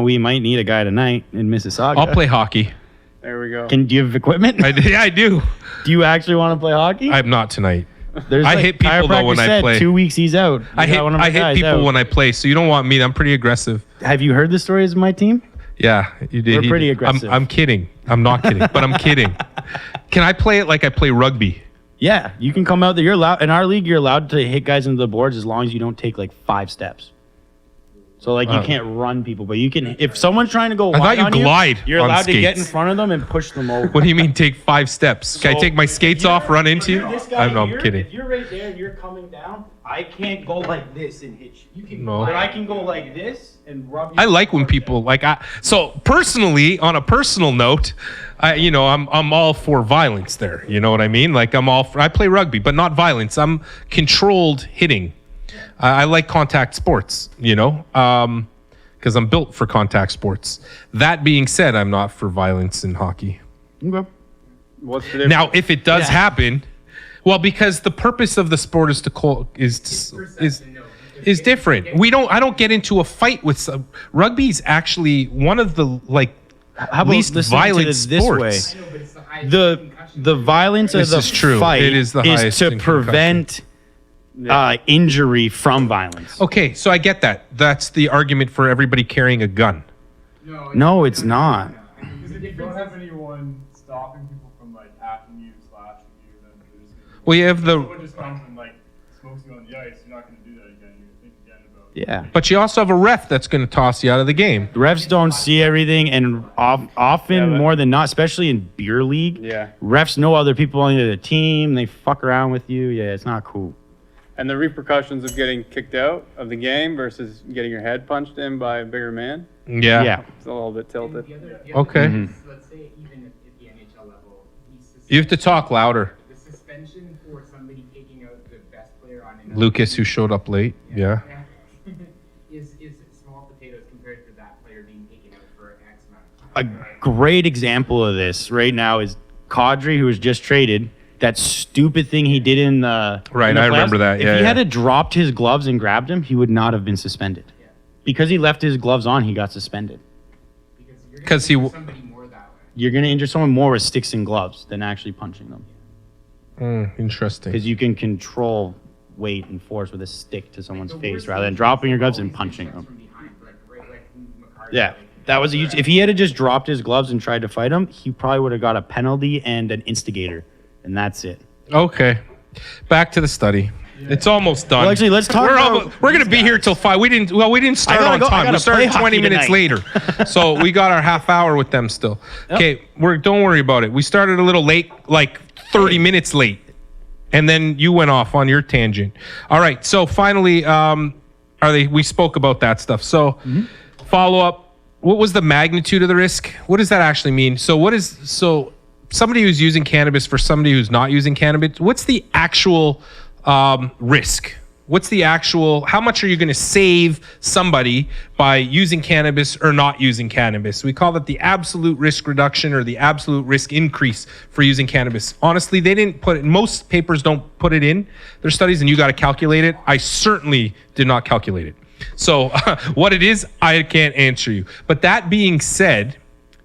We might need a guy tonight in Mississauga. I'll play hockey. There we go. Do you have equipment? I do. Do you actually want to play hockey? I'm not tonight. There's I hit people, though, chiropractor when I said play. 2 weeks he's out. I hit people when I play, so you don't want me. I'm pretty aggressive. Have you heard the stories of my team? Yeah, you did. We're pretty aggressive. I'm kidding. I'm not kidding, but I'm kidding. Can I play it like I play rugby? Yeah, you can come out there. You're allowed in our league. You're allowed to hit guys into the boards as long as you don't take 5 steps. So you can't run people, but you can. If someone's trying to go I wide thought you on glide you're on allowed to get in skates. front of them and push them over. What do you mean take 5 steps? Can I So, take my skates off, run into you? This guy I'm here, kidding. If you're right there and you're coming down, I can't go like this and hit you. You can, No. but I can go like this and rub. I like when people so personally, on a personal note, I'm all for violence there. You know what I mean? I play rugby, but not violence. I'm controlled hitting. I like contact sports, because I'm built for contact sports. That being said, I'm not for violence in hockey. Okay. What's the difference? Now, if it does happen, well, because the purpose of the sport is is different. I don't get into a fight with rugby's actually one of the How about least listening to violent this sports. way? I know, but it's the highest The concussion the rate. violence This of the is true. fight It is the highest to in concussion. prevent injury from violence. Okay, so I get that. That's the argument for everybody carrying a gun. No, it's not. Because if you don't have anyone stopping people from hacking you, slashing you, then they're just gonna Well, you have if the, someone just comes and smokes you on the ice, you're not gonna do that again. You're gonna think again about Yeah. but you also have a ref that's going to toss you out of the game. The refs don't see everything, and often Yeah, but- more than not, especially in beer league, Yeah. refs know other people on the team. They fuck around with you. Yeah, it's not cool. And the repercussions of getting kicked out of the game versus getting your head punched in by a bigger man, Yeah. Yeah. it's a little bit tilted. The other Okay. thing is, let's say even at the NHL level, You have to talk louder. the suspension for somebody taking out the best player on an Lucas, who showed up late. Yeah. is small potatoes compared to that player being taken out for X amount of A time. great example of this right now is Kadri, who was just traded. that stupid thing he did in the Right, in the I playoffs, remember that. If Yeah, he yeah. had dropped his gloves and grabbed him, he would not have been suspended. Because he left his gloves on, he got suspended. Because you're 'Cause gonna he injure w- somebody more that way. You're gonna injure someone more with sticks and gloves than actually punching them, Interesting. because you can control weight and force with a stick to someone's The face worst rather than thing dropping your is gloves and always punching get them. shots from behind, like McCarthy, Yeah, like, that was a huge. If he had just dropped his gloves and tried to fight him, he probably would have got a penalty and an instigator, and that's it. Okay. Back to the study. It's almost done. Well, actually, let's talk about We're going to these be here guys. till 5. We didn't start gotta on go. I time. We gotta started play 20 hockey minutes tonight. later. So we got our half hour with them still. Okay, don't worry about it. We started a little late, like 30 minutes late. And then you went off on your tangent. All right. So finally, we spoke about that stuff. So follow up. What was the magnitude of the risk? What does that actually mean? So somebody who's using cannabis for somebody who's not using cannabis, what's the actual risk? What's the actual, how much are you going to save somebody by using cannabis or not using cannabis? We call that the absolute risk reduction or the absolute risk increase for using cannabis. Honestly, they didn't put it, most papers don't put it in their studies, and you got to calculate it. I certainly did not calculate it. So what it is, I can't answer you. But that being said,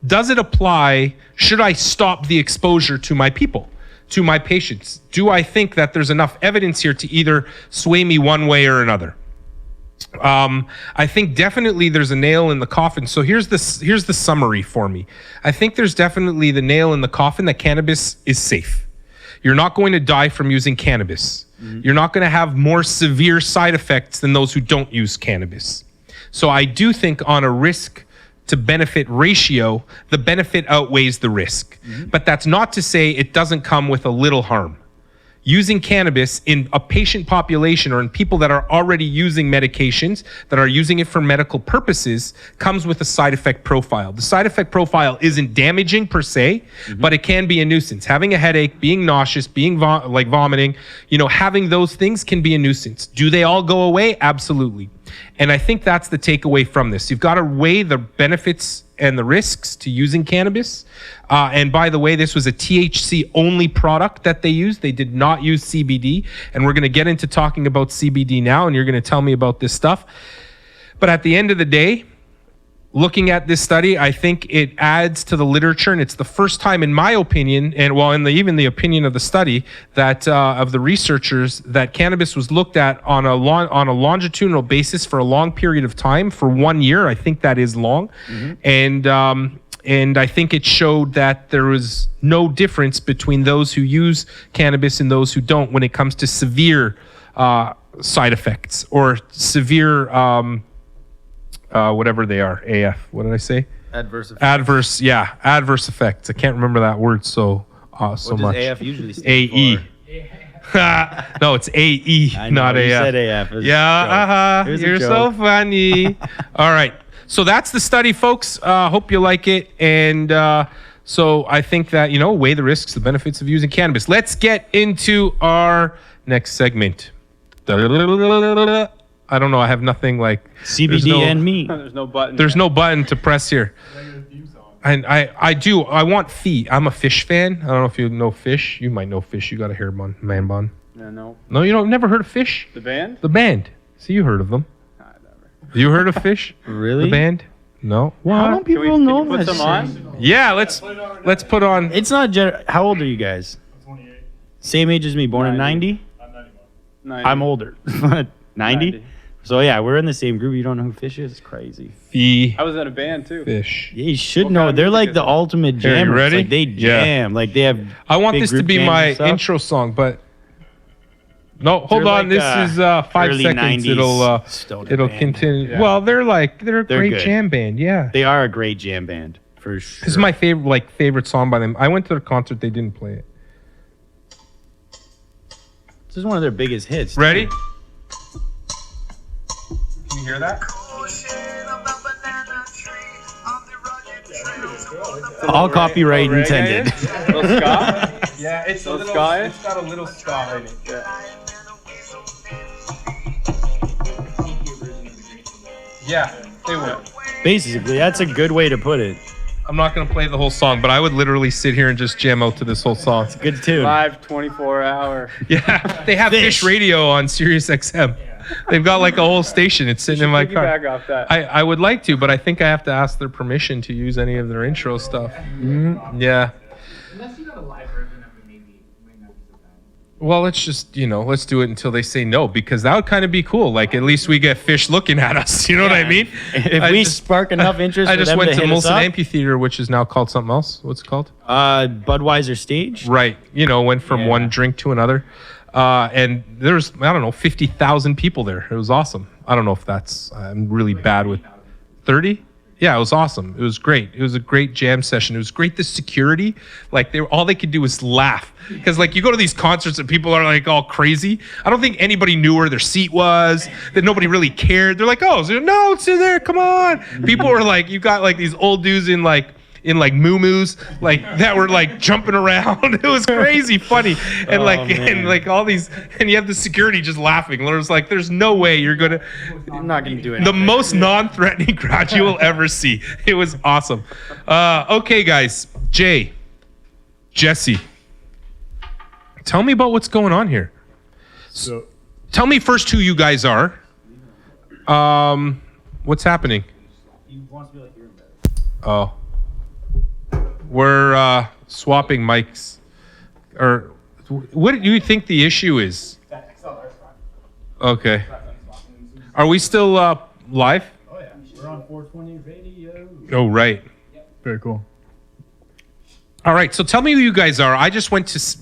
does it apply? Should I stop the exposure to my people, to my patients? Do I think that there's enough evidence here to either sway me one way or another? I think definitely there's a nail in the coffin. So here's the summary for me. I think there's definitely the nail in the coffin that cannabis is safe. You're not going to die from using cannabis. You're not going to have more severe side effects than those who don't use cannabis. So I do think on a risk to benefit ratio, the benefit outweighs the risk. But that's not to say it doesn't come with a little harm. Using cannabis in a patient population or in people that are already using medications, that are using it for medical purposes, comes with a side effect profile. The side effect profile isn't damaging per se, but it can be a nuisance. Having a headache, being nauseous, being vomiting, having those things can be a nuisance. Do they all go away? Absolutely. And I think that's the takeaway from this. You've got to weigh the benefits and the risks to using cannabis. And by the way, this was a THC only product that they used. They did not use CBD. And we're going to get into talking about CBD now, and you're going to tell me about this stuff. But at the end of the day, looking at this study, I think it adds to the literature, and it's the first time, in my opinion, and even the opinion of the study, that of the researchers, that cannabis was looked at on a longitudinal basis for a long period of time, for 1 year. I think that is long, and I think it showed that there was no difference between those who use cannabis and those who don't when it comes to severe side effects or severe. Whatever they are, AF. What did I say? Adverse effects. Adverse effects. I can't remember that word so What much. does AF usually stand AE. for? No, it's AE, I know, not you AF. said AF. It was a Yeah, joke. It was a you're so joke. funny. All right, so that's the study, folks. Hope you like it, and so I think that weigh the risks, the benefits of using cannabis. Let's get into our next segment. I don't know. I have nothing like CBD and me. There's no button. There's no button to press here. Regular theme song. And I do. I want feet. I'm a fish fan. I don't know if you know Fish. You might know Fish. You got a hair bun, man bun. Yeah, no. No, you don't. Never heard of Fish? The band? The band. See, you heard of them. Nah, never. You heard of Fish? Really? The band? No. How don't people Can know you put that some shit? on? Yeah. Let's put on. It's not. How old are you guys? I'm 28. Same age as me. Born in 90. I'm 91. 90. I'm older. 90. 90. So yeah, we're in the same group. You don't know who Fish is? It's crazy. I was in a band too. Fish. Yeah, you should What know. kind of They're music like is the it? ultimate Here, you jammers. ready? Like they Yeah. jam. Like they have. I want big this to group be bands my and stuff. intro song, but no. Hold They're on. like, This is 5 early seconds. 90s stoner It'll band. continue. Yeah. Well, they're a They're great good. jam band. Yeah. They are a great jam band for sure. This is my favorite song by them. I went to their concert. They didn't play it. This is one of their biggest hits. Ready? Can you hear that? All copyright Reggae? intended. Little ska? Yeah, it's Little ska? It's got a little ska in it. Yeah, they were. Basically, that's a good way to put it. I'm not gonna play the whole song, but I would literally sit here and just jam out to this whole song. Good tune. Live 24-hour. Yeah, they have Fish Radio on Sirius XM. They've got like a whole station. It's sitting in my car. Piggyback off that. I would like to, but I think I have to ask their permission to use any of their intro stuff. Yeah. Unless you got a live version of it, maybe it might not be so bad. Well, let's just, let's do it until they say no, because that would kind of be cool. Like, at least we get Fish looking at us. You know what I mean? If I we just- spark enough interest, I for just them went to hit us Molson up, Amphitheater, which is now called something else. What's it called? Budweiser stage. Right. Went from one drink to another. And there's, I don't know, 50,000 people there. It was awesome. I don't know if I'm really bad with 30. Yeah, it was awesome. It was great. It was a great jam session. It was great. The security, like all they could do was laugh. Because like you go to these concerts and people are like all crazy. I don't think anybody knew where their seat was, that nobody really cared. They're like, oh, no, it's in there. Come on. People were like, you got like these old dudes in muumuus, like that were like jumping around. It was crazy funny. And and all these, and you have the security just laughing. It was like, there's no way you're gonna, I'm not going to do it. the most non-threatening crowd you will ever see. It was awesome. Okay, guys, Jesse, tell me about what's going on here. So Tell me first who you guys are. What's happening? He wants to be like hearing better. Oh. We're swapping mics. Or what do you think the issue is? That XLR's fine. Okay. Are we still live? Oh yeah, we're on 420 radio. Oh, right. very cool. All right. So tell me who you guys are. I just went to.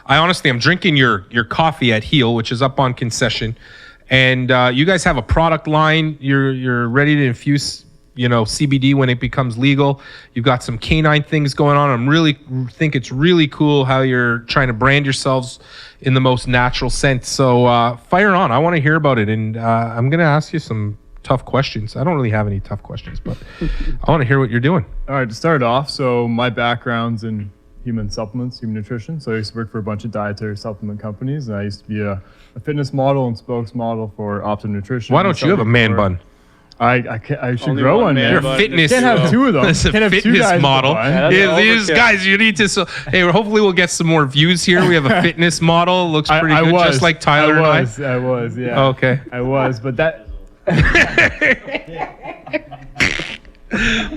I'm drinking your coffee at Heel, which is up on concession, and you guys have a product line. You're ready to infuse CBD when it becomes legal. You've got some canine things going on. Think it's really cool how you're trying to brand yourselves in the most natural sense. So fire on. I want to hear about it, and I'm going to ask you some tough questions. I don't really have any tough questions, but I want to hear what you're doing. All right, to start off, so my background's in human supplements, human nutrition. So I used to work for a bunch of dietary supplement companies, and I used to be a fitness model and spokesmodel for Optimum Nutrition. Why don't you have a man bun? I should Only grow one one, man man. You're a bun. fitness. Can't have two of them. That's a Can't have two fitness guys with model. one. That's These overkill. guys, you need to. Hey, hopefully we'll get some more views here. We have a fitness model. Looks pretty good, just like Tyler and I. I was, yeah. Okay. I was, but that.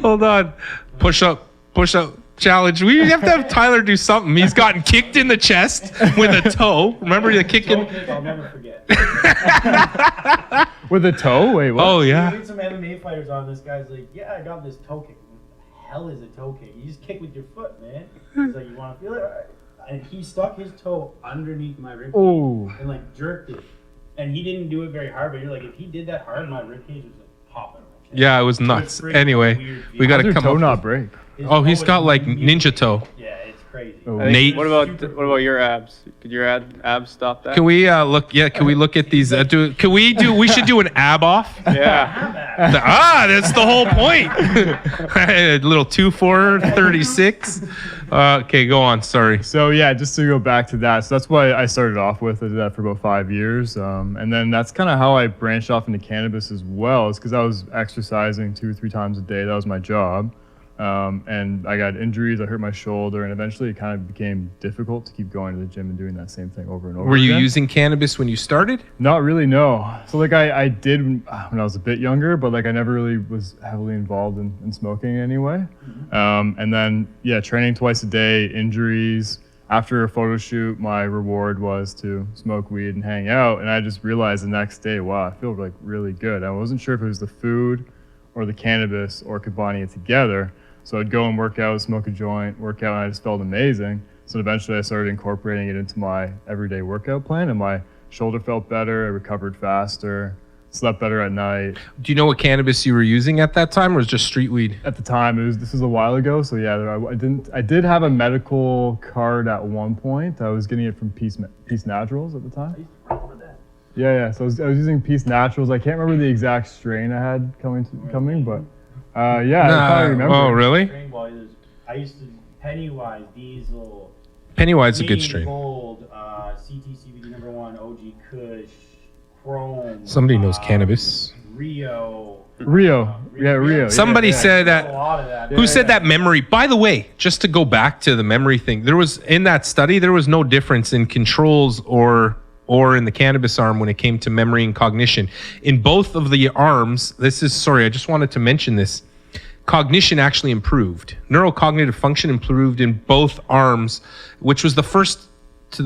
Hold on. Push up challenge. We have to have Tyler do something. He's gotten kicked in the chest with a toe. Remember the kick in? I'll never forget. With a toe? Wait, what? Oh We yeah. had some MMA fighters on. This guy's like, yeah, I got this toe kick. What the hell is a toe kick? You just kick with your foot, man. He's like, you want to feel it? All right. And he stuck his toe underneath my ribcage Oh. and like jerked it. And he didn't do it very hard, but you're like, if he did that hard, my ribcage was like popping. Yeah, it was nuts. Freaking Anyway, weird we got How's to your come toe up. not break? His Oh, he's toe got is like immediately- ninja toe. Yeah, it's crazy. Oh. Nate. What about your abs? Could your abs stop that? Can we look? Yeah, can we look at these? We should do an ab off. Yeah. That's the whole point. A little 2-4 36. Okay, go on. Sorry. So yeah, just to go back to that. So that's why I started off with. I did that for about 5 years, and then that's kind of how I branched off into cannabis as well. Is because I was exercising 2 or 3 times a day. That was my job, and I got injuries. I hurt my shoulder, and eventually it kind of became difficult to keep going to the gym and doing that same thing over and over. Were you again. using cannabis when you stared? Not really, no. So like I did when I was a bit younger, but like I never really was heavily involved in smoking anyway. And then yeah, training twice a day, injuries. After a photo shoot, my reward was to smoke weed and hang out. And I just realized the next day, wow, I feel like really good. I wasn't sure if it was the food or the cannabis or combining it together. So I'd go and work out, smoke a joint, work out, and I just felt amazing. So eventually I started incorporating it into my everyday workout plan, and my shoulder felt better, I recovered faster, slept better at night. Do you know what cannabis you were using at that time, or was it just street weed? At the time, this was a while ago, so yeah, I did have a medical card at one point. I was getting it from Peace Naturals at the time. Yeah. So I was using Peace Naturals. I can't remember the exact strain I had coming, but yeah, I probably remember. Oh, really? Strain ball, I used to Pennywise, Diesel, Pennywise is a good Green strain. Gold, CT CBD #1, OG Kush, Chrome. Somebody knows cannabis. Rio. Rio. Yeah, Rio. Somebody said There's that. a lot of that. Who said that memory? By the way, just to go back to the memory thing, there was in that study there was no difference in controls or in the cannabis arm when it came to memory and cognition. In both of the arms, I just wanted to mention this. Cognition actually improved. Neurocognitive function improved in both arms, which was the first to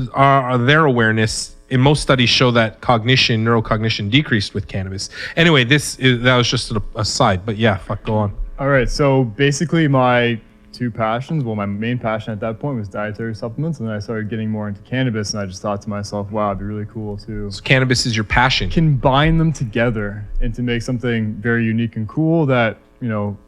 their awareness. In most studies show that neurocognition decreased with cannabis. Anyway, that was just an aside, but yeah, go on. All right, so basically my two passions, well, my main passion at that point was dietary supplements, and then I started getting more into cannabis, and I just thought to myself, wow, it'd be really cool to So cannabis is your passion. combine them together and to make something very unique and cool that,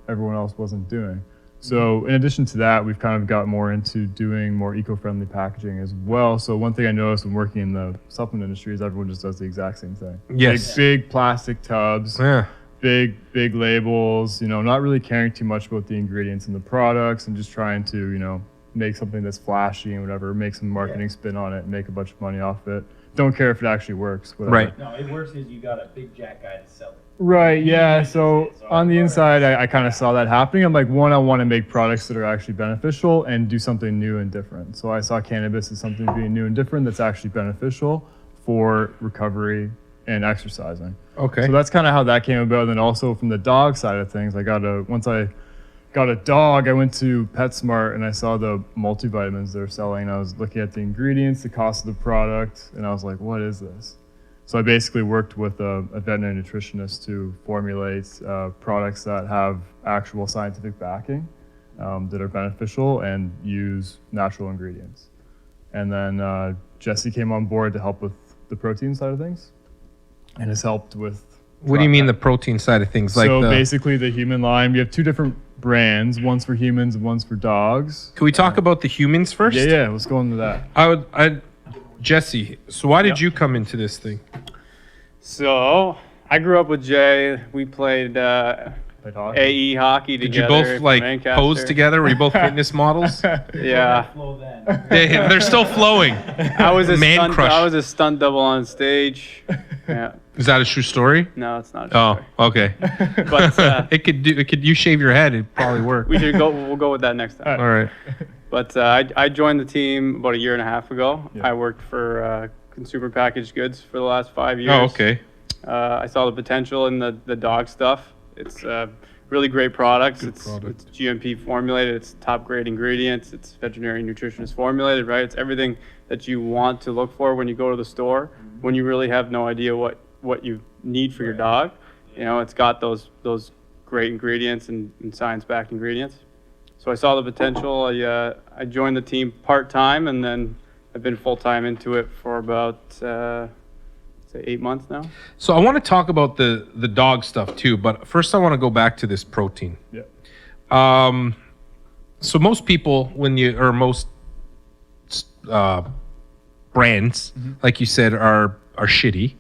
everyone else wasn't doing. So in addition to that, we've kind of got more into doing more eco-friendly packaging as well. So one thing I noticed when working in the supplement industry is everyone just does the exact same thing. Yes. Big plastic tubs, Yeah. big labels, not really caring too much about the ingredients in the products and just trying to, make something that's flashy and whatever, make some marketing spin on it, make a bunch of money off it. Don't care if it actually works. Whatever. Right. No, it works because you got a big jack guy to sell it. Right, yeah. So on the inside, I kind of saw that happening. I'm like, one, I want to make products that are actually beneficial and do something new and different. So I saw cannabis as something being new and different that's actually beneficial for recovery and exercising. Okay. So that's kind of how that came about. And then also from the dog side of things, once I got a dog, I went to PetSmart and I saw the multivitamins they're selling. I was looking at the ingredients, the cost of the product, and I was like, what is this? So I basically worked with a veterinary nutritionist to formulate products that have actual scientific backing, that are beneficial and use natural ingredients. And then Jesse came on board to help with the protein side of things and has helped with... What do you mean the protein side of things? So basically the human line, we have two different brands, one's for humans and one's for dogs. Can we talk about the humans first? Yeah, let's go into that. Jesse, so why did you come into this thing? So I grew up with Jay. We played Played hockey. AE hockey Did you together. both from like Lancaster. pose together? Were you both fitness models? Yeah. Flow then. They're still flowing. I was a Man stunt, crush. I was a stunt double on stage. Yeah. Is that a true story? No, it's not. a Oh, story. okay. But it could. You shave your head, it'd probably work. we'll go with that next time. All right. But I joined the team about a year and a half ago. Yeah. I worked for consumer packaged goods for the last 5 years. Oh, okay. I saw the potential in the dog stuff. It's really great products. It's GMP formulated. It's top grade ingredients. It's veterinary nutritionist formulated, right? It's everything that you want to look for when you go to the store, when you really have no idea what you need for your dog. It's got those great ingredients and science-backed ingredients. So I saw the potential. I joined the team part-time, and then I've been full-time into it for about say 8 months now. So I want to talk about the dog stuff too, but first I want to go back to this protein. Yeah. So most people, most brands, like you said, are shitty.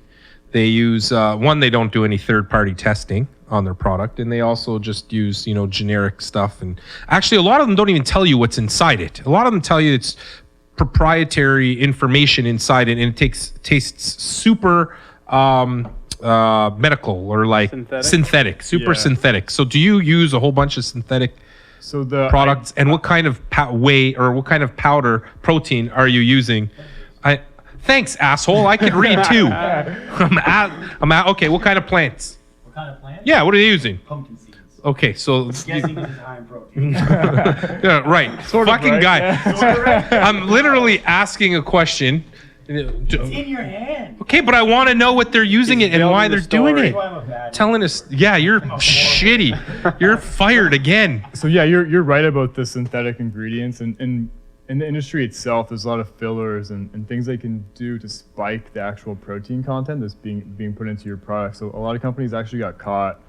They use they don't do any third-party testing on their product, and they also just use generic stuff. And actually, a lot of them don't even tell you what's inside it. A lot of them tell you it's proprietary information inside it, and it tastes super medical or like synthetic, super synthetic. So do you use a whole bunch of synthetic products, and what kind of whey or what kind of powder protein are you using? Thanks, asshole. I can read too. Okay, what kind of plants? What kind of plant? Yeah, what are you using? Pumpkin seeds. Okay, so Guessing this is high in protein. yeah, right. Fucking right, guy. yeah. I'm literally asking a question. It's in your hand. Okay, but I want to know what they're using it and why they're doing story. it. That's why I'm a bad Telling us, yeah, you're shitty. You're fired again. So yeah, you're right about the synthetic ingredients, and in the industry itself, there's a lot of fillers and things they can do to spike the actual protein content that's being put into your product. So a lot of companies actually got caught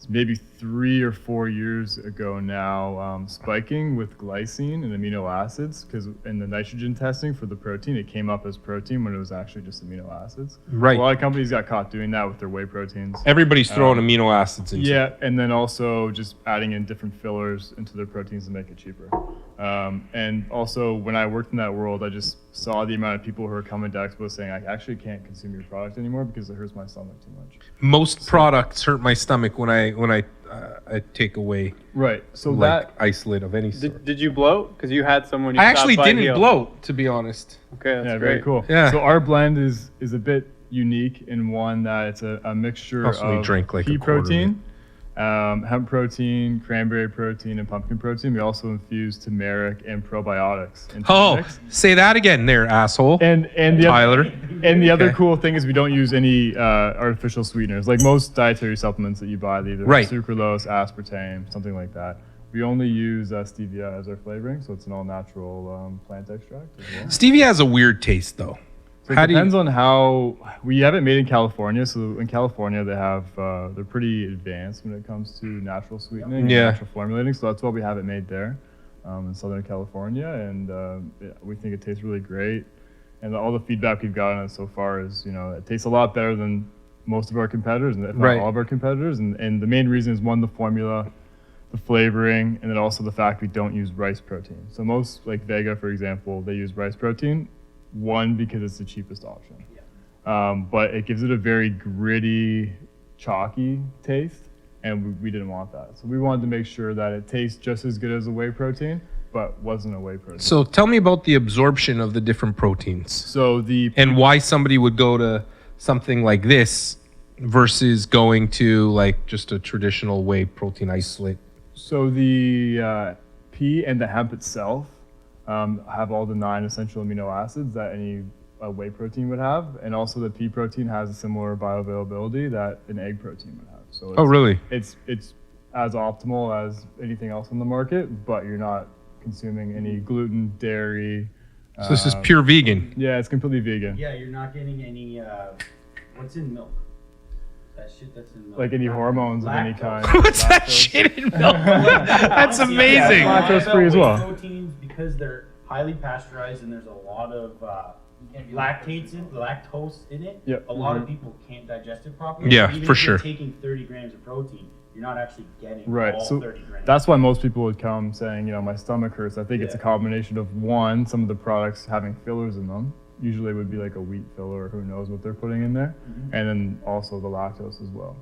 maybe 3 or 4 years ago now, spiking with glycine and amino acids, because in the nitrogen testing for the protein, it came up as protein when it was actually just amino acids. Right. A lot of companies got caught doing that with their whey proteins. Everybody's throwing amino acids into it. Yeah, and then also just adding in different fillers into their proteins to make it cheaper. And also, when I worked in that world, I just saw the amount of people who are coming to Expo saying, I actually can't consume your product anymore because it hurts my stomach too much. Most products hurt my stomach when I take away Right. So like that isolate of any sort. Did you bloat? Because you had someone. You I stopped actually by didn't Heel. bloat, to be honest. Okay, that's yeah, great. very cool. Yeah. So our blend is a bit unique in one that it's a mixture Also, we of drank like pea a quarter of protein, hemp protein, cranberry protein, and pumpkin protein. We also infuse turmeric and probiotics into the Oh, mix. say that again there, asshole. And the Tyler. and the other Okay. cool thing is we don't use any artificial sweeteners. Like most dietary supplements that you buy, they either Right. have sucralose, aspartame, something like that. We only use stevia as our flavoring, so it's an all-natural plant extract as well. Stevia has a weird taste, though. So How it do you- depends on how we have it made in California. So in California, they have they're pretty advanced when it comes to natural sweetening, Yeah. and natural formulating. So that's why we have it made there in Southern California, and we think it tastes really great. And all the feedback we've gotten on it so far is, it tastes a lot better than most of our competitors, and if not Right. all of our competitors. And the main reason is one, the formula, the flavoring, and then also the fact we don't use rice protein. So most, like Vega, for example, they use rice protein. One, because it's the cheapest option. But it gives it a very gritty, chalky taste, and we didn't want that. So we wanted to make sure that it tastes just as good as a whey protein, but wasn't a whey protein. So tell me about the absorption of the different proteins So and why somebody would go to something like this versus going to like just a traditional whey protein isolate. So the pea and the hemp itself have all the 9 essential amino acids that any whey protein would have, and also the pea protein has a similar bioavailability that an egg protein would have. So Oh, really? it's as optimal as anything else on the market, but you're not consuming any gluten, dairy. So this is pure vegan. Yeah, it's completely vegan. Yeah, you're not getting any. What's in milk? That shit that's in milk. Like any hormones of any kind. What's that Lactose. shit in milk? That's amazing. Yeah, lactose free as well. Proteins, because they're highly pasteurized and there's a lot of lactose in it. Yep. A lot of people can't digest it properly. Yeah, Even for if you're sure. taking 30 grams of protein, you're not actually getting Right. all So 30 grams. that's why most people would come saying, my stomach hurts. I think it's a Yeah. combination of one, some of the products having fillers in them. Usually it would be like a wheat filler, or who knows what they're putting in there, and then also the lactose as well.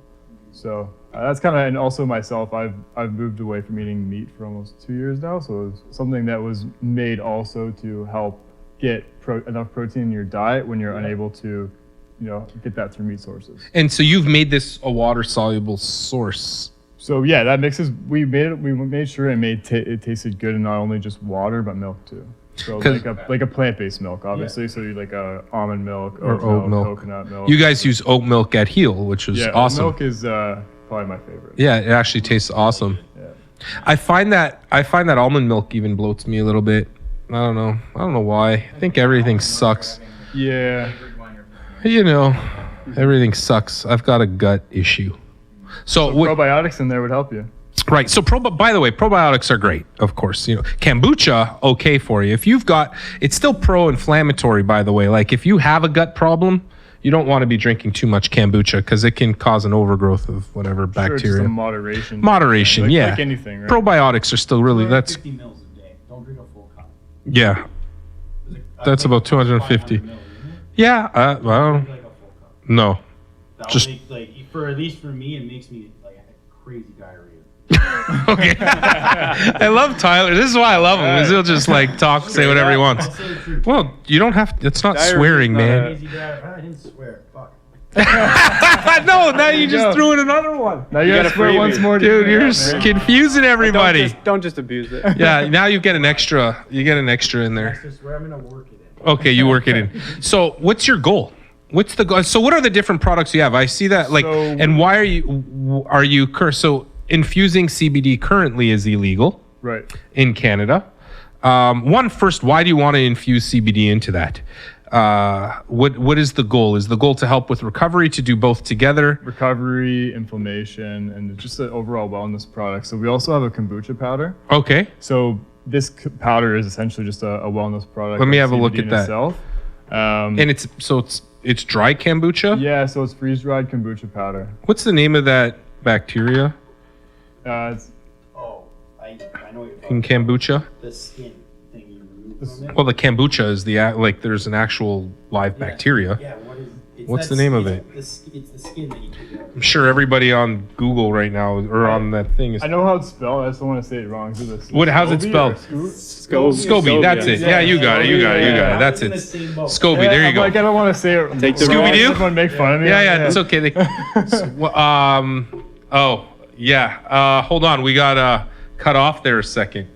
So that's kind of, and also myself, I've moved away from eating meat for almost 2 years now. So it's something that was made also to help get enough protein in your diet when you're unable to, get that through meat sources. And so you've made this a water soluble source. So yeah, that mixes. We made sure it tasted good, and not only just water but milk too. So 'Cause- like a plant-based milk, obviously. So you like almond milk Or oat milk. coconut milk. You guys use oat milk at Heel, which was yeah, oat awesome. milk is probably my favorite. Yeah, it actually tastes awesome. Yeah. I find that almond milk even bloats me a little bit. I don't know why. I think everything sucks. Yeah. Everything sucks. I've got a gut issue. So Probiotics in there would help you. right. So by the way, probiotics are great, of course. Kombucha, okay for you. If you've got, it's still pro-inflammatory, by the way. Like if you have a gut problem, you don't want to be drinking too much kombucha because it can cause an overgrowth of whatever Sure, bacteria. just a moderation. Moderation, Like- yeah. Like anything, right? Probiotics are still really, that's, 250 mils a day. Don't drink a full cup. yeah. That's about 250. 500 mils, isn't it? Yeah, well, Drink like a full cup. no. That'll Just- make, at least for me, it makes me like a crazy diarrhea. Okay. I love Tyler. This is why I love him, because he'll just like talk, say whatever he wants. I'll say the truth. Well, you don't have, it's not Diarrhea swearing, is not man. Crazy diarrhea. I didn't swear. Fuck. No, now you just go. threw in another one. Now you got gotta a swear freebie. once more. to Dude, get you're it out, man. confusing everybody. Don't just abuse it. Yeah, now you get an extra. You get an extra in there. I swear I'm gonna work it in. Okay, you work it in. So, what's your goal? What's the goal? So, what are the different products you have? I see that, like, So- and why are you so infusing CBD currently is illegal Right. in Canada. First, why do you want to infuse CBD into that? What is the goal? Is the goal to help with recovery, to do both together? Recovery, inflammation, and just an overall wellness product. So we also have a kombucha powder. Okay. So this powder is essentially just a wellness product. Let me like have a look CBD at in that. Itself. And it's dry kombucha? Yeah, so it's freeze-dried kombucha powder. What's the name of that bacteria It's Oh, I know what you're in talking kombucha? about. The skin thing you remove Well, the kombucha is like there's an actual live bacteria. Yeah, what is? It's What's that the name of skin- it? It's the skin that you take out. I'm sure everybody on Google right now or on that thing is. I know how it's spelled. I just don't want to say it wrong. Is it How's it spelled? Scoby. That's it. Yeah, you got it. You got it. You got it. That's it. Scoby. There you go. Like, I don't want to say it. Take the wrong. Scooby-Doo? Everyone make fun of me. Yeah, it's okay. Oh, yeah. Hold on. We got cut off there a second.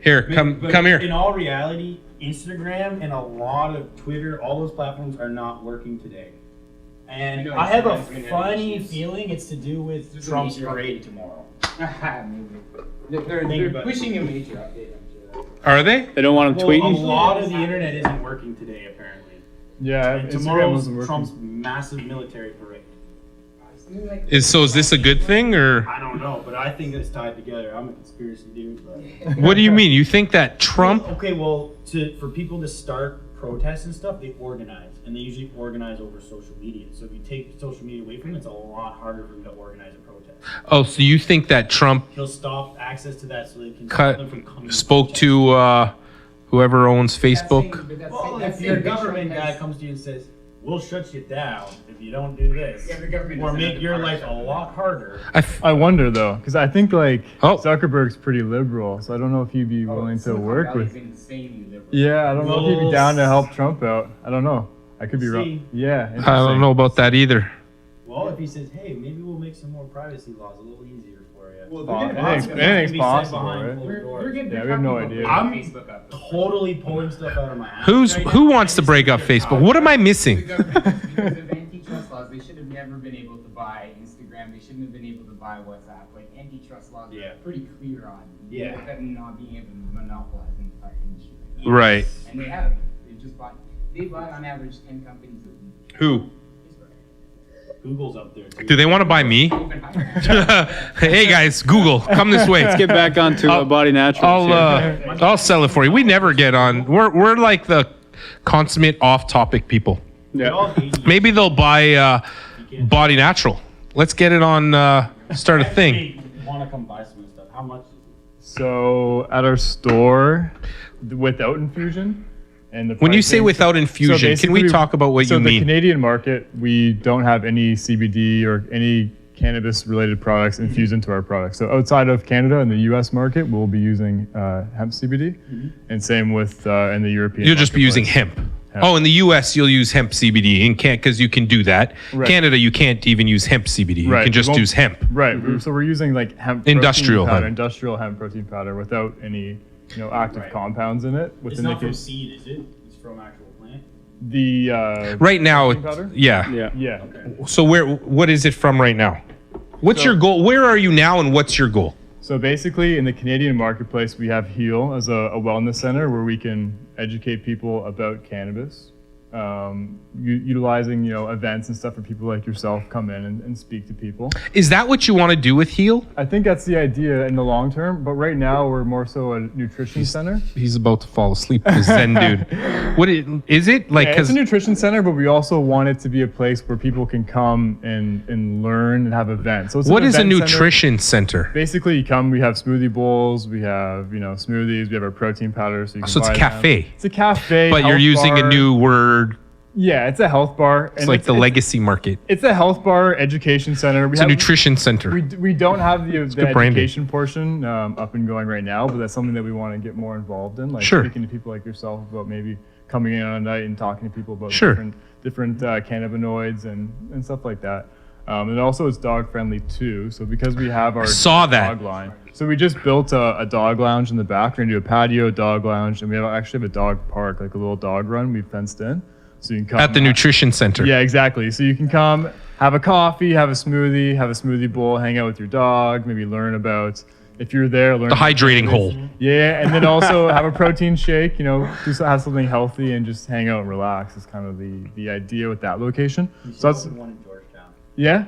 Here, come here. In all reality, Instagram and a lot of Twitter, all those platforms are not working today. And You know, I have a Instagram's gonna have funny issues. feeling it's to do with There's a Trump's major parade update. tomorrow. Maybe. They're Think about it. pushing a major update, I'm sure. Are they? They don't want them Well, a tweeting. lot of the internet isn't working today, apparently. Yeah, And Instagram tomorrow's wasn't working. Trump's massive military parade. Something like Is this a good thing or I don't know, but I think it's tied together. I'm a conspiracy dude, but what do you mean? You think that Trump? Okay, well, for people to start protests and stuff, they organize, and they usually organize over social media. So if you take social media away from them, it's a lot harder for them to organize a protest. Oh, so you think that Trump He'll stop access to that so they can stop them from coming. spoke protest. to whoever owns Facebook? Well, if your government guy comes to you and says, "We'll shut you down if you don't do this," Yeah, the government or doesn't have make the your power to life shut a them lot harder. I wonder though, because I think like Oh. Zuckerberg's pretty liberal, so I don't know if he'd be willing to work with. Insanely liberal. Yeah, I don't know if he'd be down to help Trump out. I don't know. I could be We'll wrong. see. Yeah, I don't know about that either. Well, if he says, "Hey, maybe we'll make some more privacy laws a little easier for you," Well, Well, they're gonna anything's- have anything's Be said possible, behind right? closed We're doors. getting Yeah, we have no talking idea. about I'm Facebook up. Totally pulling stuff out of my ass. Who right wants now. to break up Facebook? What am I The missing? government, because of antitrust laws, they should have never been able to buy Instagram. They shouldn't have been able to buy WhatsApp. Like antitrust laws Yeah. are pretty clear on Yeah. them not being able to monopolize the entire industry. Right. And they haven't. They buy on average 10 companies a week. Who? Google's up there. Too. Do they want to buy me? Even higher. Hey guys, Google, come this way. Let's get back onto Body Naturals. here. I'll sell it for you. We never get on. We're like the consummate off-topic people. They all hate you. Maybe they'll buy Body Natural. Let's get it on. Start a thing. Hey, want to come buy some of this stuff? How much is it? So at our store, without infusion, and the When you say pricing- without infusion, can we basically, talk about what so you the mean? Canadian market, we don't have any CBD or any cannabis-related products infused into our products. So outside of Canada and the U.S. market, we'll be using hemp CBD, and same with in the European. You'll just be using marketplace. hemp. Oh, in the U.S. you'll use hemp CBD, and can't because you can do that. Right. Canada, you can't even use hemp CBD. You Right. can just We won't- use hemp. Right. So we're using like hemp Industrial protein powder, hemp. industrial hemp protein powder without any active Right. compounds in it. It's Within not the from case, seed, is it? It's from actual plant. the Right now, protein powder? yeah. Yeah. Yeah. So what is it from right now? What's So- your goal? Where are you now, and what's your goal? So basically, in the Canadian marketplace, we have Heal as a wellness center where we can educate people about cannabis, utilizing events and stuff for people like yourself come in and speak to people. Is that what you want to do with Heal? I think that's the idea in the long term, but right now we're more so a nutrition center. He's about to fall asleep. The Zen dude. Is it like? Yeah, it's Because a nutrition center, but we also want it to be a place where people can come and learn and have events. So it's what an is a event center. nutrition center? Basically, you come. We have smoothie bowls. We have smoothies. We have our protein powder. So you can So it's a buy them. cafe. It's a cafe. But you're health using a bar. new word. Yeah, it's a health bar. It's like the legacy market. It's a health bar education center. It's a nutrition center. We don't have the good branding. education portion up and going right now, but that's something that we want to get more involved in. Like Sure. speaking to people like yourself about maybe coming in on a night and talking to people about Sure. different cannabinoids and stuff like that. And also it's dog friendly too. So because we have our Saw that. dog line, so we just built a dog lounge in the back. We're gonna do a patio, dog lounge, and we actually have a dog park, like a little dog run we've fenced in. So you can come At the nutrition center. Yeah, exactly. So you can come, have a coffee, have a smoothie bowl, hang out with your dog, maybe learn about, if you're there, learn The hydrating hole. Yeah, and then also have a protein shake, have something healthy and just hang out and relax is kind of the idea with that location. You So that's, should open one in Georgetown. yeah? Did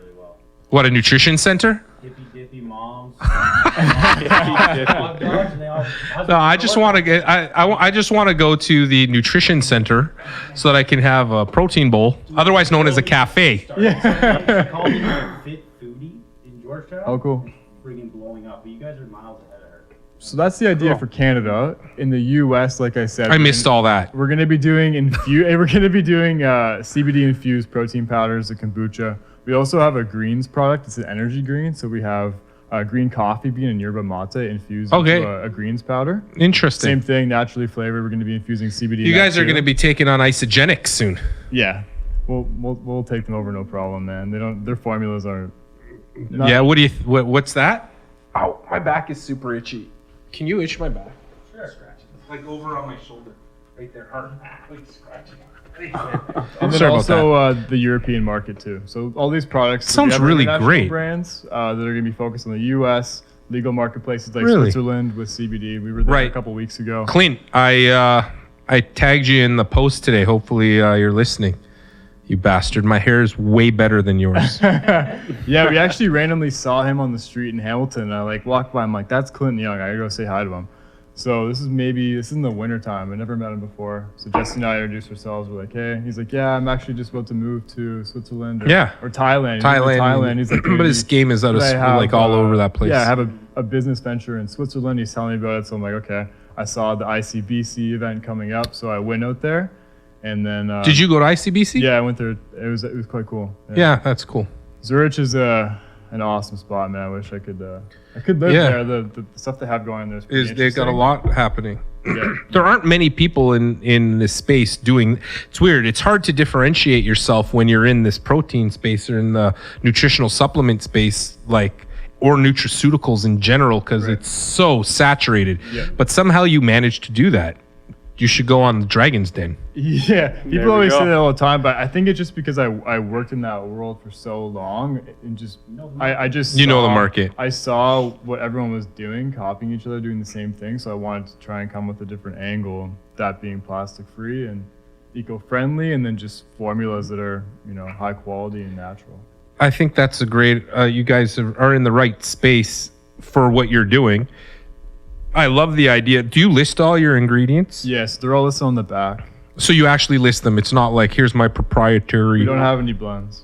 really well. What, a nutrition center? Hippy dippy moms. Hot dogs, and they all- No, I just want to get. I just want to go to the nutrition center so that I can have a protein bowl, otherwise known as a cafe. Yeah. She called me a fit foodie in Georgetown. Oh, cool. Freaking blowing up. But you guys are miles ahead of her. So that's the idea Cool. for Canada. In the U.S., like I said, I missed all that. we're gonna be doing CBD infused protein powders, the kombucha. We also have a greens product. It's an energy green. So we have green coffee bean and yerba mate infused Okay. into a greens powder. Interesting. Same thing, naturally flavored. We're gonna be infusing CBD. You in that guys are too. going to be taking on isogenics soon. Yeah, we'll take them over, no problem, man. Their formulas are. Not, Yeah. What do you? What's that? Ow! My back is super itchy. Can you itch my back? Sure. Scratch it. Like over on my shoulder, right there, hard. Like scratch it. And then Sorry about also the European market too. So all these products Sounds we have really international great. brands that are going to be focused on the U.S. legal marketplaces like Really? Switzerland with CBD. We were there Right. a couple weeks ago. Clint, I tagged you in the post today. Hopefully you're listening. You bastard. My hair is way better than yours. Yeah, we actually randomly saw him on the street in Hamilton. And I walked by. I'm like, that's Clinton Young. I gotta go say hi to him. So this is in the winter time. I never met him before. So Jesse and I introduced ourselves. We're like, hey. He's like, yeah, I'm actually just about to move to Switzerland or Thailand. Thailand. He's like, but his game is out of I have, like all over that place. Yeah, I have a business venture in Switzerland. He's telling me about it. So I'm like, okay. I saw the ICBC event coming up. So I went out there. And then Did you go to ICBC? Yeah, I went there. It was quite cool. Yeah, that's cool. Zurich is an awesome spot, man. I wish I could live Yeah. there. The stuff they have going there is pretty They've got a interesting. lot happening. Yeah. There aren't many people in this space doing. It's weird. It's hard to differentiate yourself when you're in this protein space or in the nutritional supplement space, or nutraceuticals in general, because Right. it's so saturated. Yeah. But somehow you manage to do that. You should go on the Dragon's Den. Yeah, There people we always go. say that all the time, but I think it's just because I worked in that world for so long and just I just You know the saw- market. I saw what everyone was doing, copying each other, doing the same thing. So I wanted to try and come with a different angle, that being plastic free and eco-friendly, and then just formulas that are high quality and natural. I think that's a great. You guys are in the right space for what you're doing. I love the idea. Do you list all your ingredients? Yes, they're all listed on the back. So you actually list them. It's not like here's my proprietary. We don't have any blends.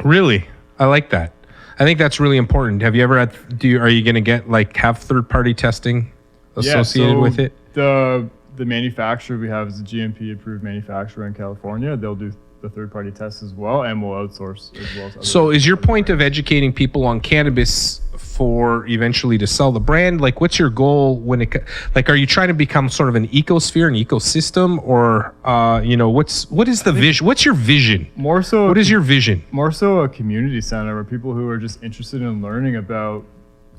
Really, I like that. I think that's really important. Have you ever had? Are you going to get have third party testing associated so with it? The manufacturer we have is a GMP approved manufacturer in California. They'll do the third party tests as well, and we'll outsource as well. As So other- is your point of educating people on cannabis for eventually to sell the brand? What's your goal when are you trying to become sort of an ecosphere, an ecosystem, or what is the vision? What's your vision? more so? What is your vision? more so a community center where people who are just interested in learning about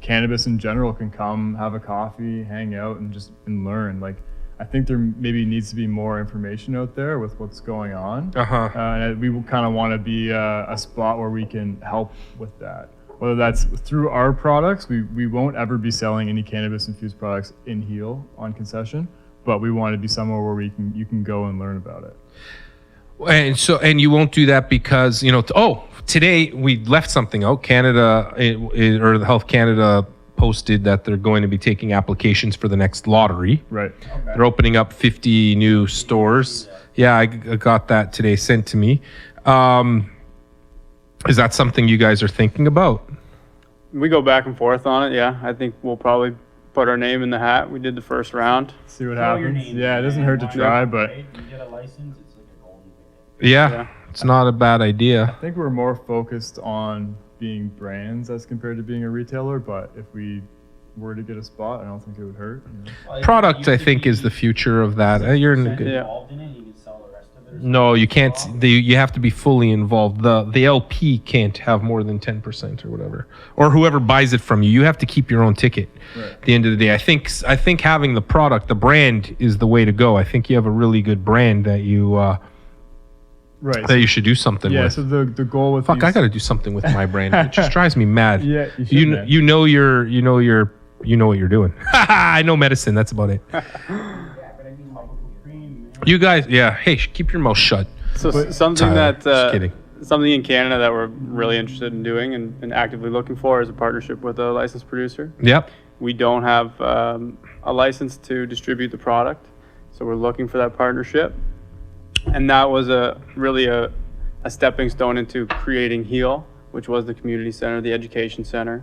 cannabis in general can come, have a coffee, hang out, and learn. I think there maybe needs to be more information out there with what's going on. Uh-huh. And we kind of want to be a spot where we can help with that. Whether that's through our products, we won't ever be selling any cannabis infused products in Heal on concession, but we want to be somewhere where you can go and learn about it. And you won't do that because today we left something out. Canada or the Health Canada posted that they're going to be taking applications for the next lottery. Right. They're opening up 50 new stores. Yeah, I got that today sent to me. Is that something you guys are thinking about? We go back and forth on it. Yeah, I think we'll probably put our name in the hat. We did the first round. See what Throw your happens. name Yeah, it in doesn't there, hurt to why try, not, but right? You get a license, it's like a golden ticket. Yeah, it's not a bad idea. I think we're more focused on being brands as compared to being a retailer, but if we were to get a spot, I don't think it would hurt. Well, if Product, you I could think, be is the future of that. You're in a 60% good. Yeah. involved in it, you can sell the rest of it or No, something. you can't. You have to be fully involved. The LP can't have more than 10% or whatever, or whoever buys it from you. You have to keep your own ticket. Right. At the end of the day, I think having the product, the brand, is the way to go. I think you have a really good brand that you Right. that you should do something Yeah, with. so the goal with Fuck, these, I got to do something with my brand. It just drives me mad. Yeah, you should, you man. you know what you're doing. I know medicine. That's about it. Yeah, but I mean, tropical cream, man. You guys, yeah. Hey, keep your mouth shut. So But- something Tyler, that just kidding. something in Canada that we're really interested in doing and actively looking for is a partnership with a licensed producer. Yep. We don't have a license to distribute the product, so we're looking for that partnership. And that was really a stepping stone into creating Heal, which was the community center, the education center.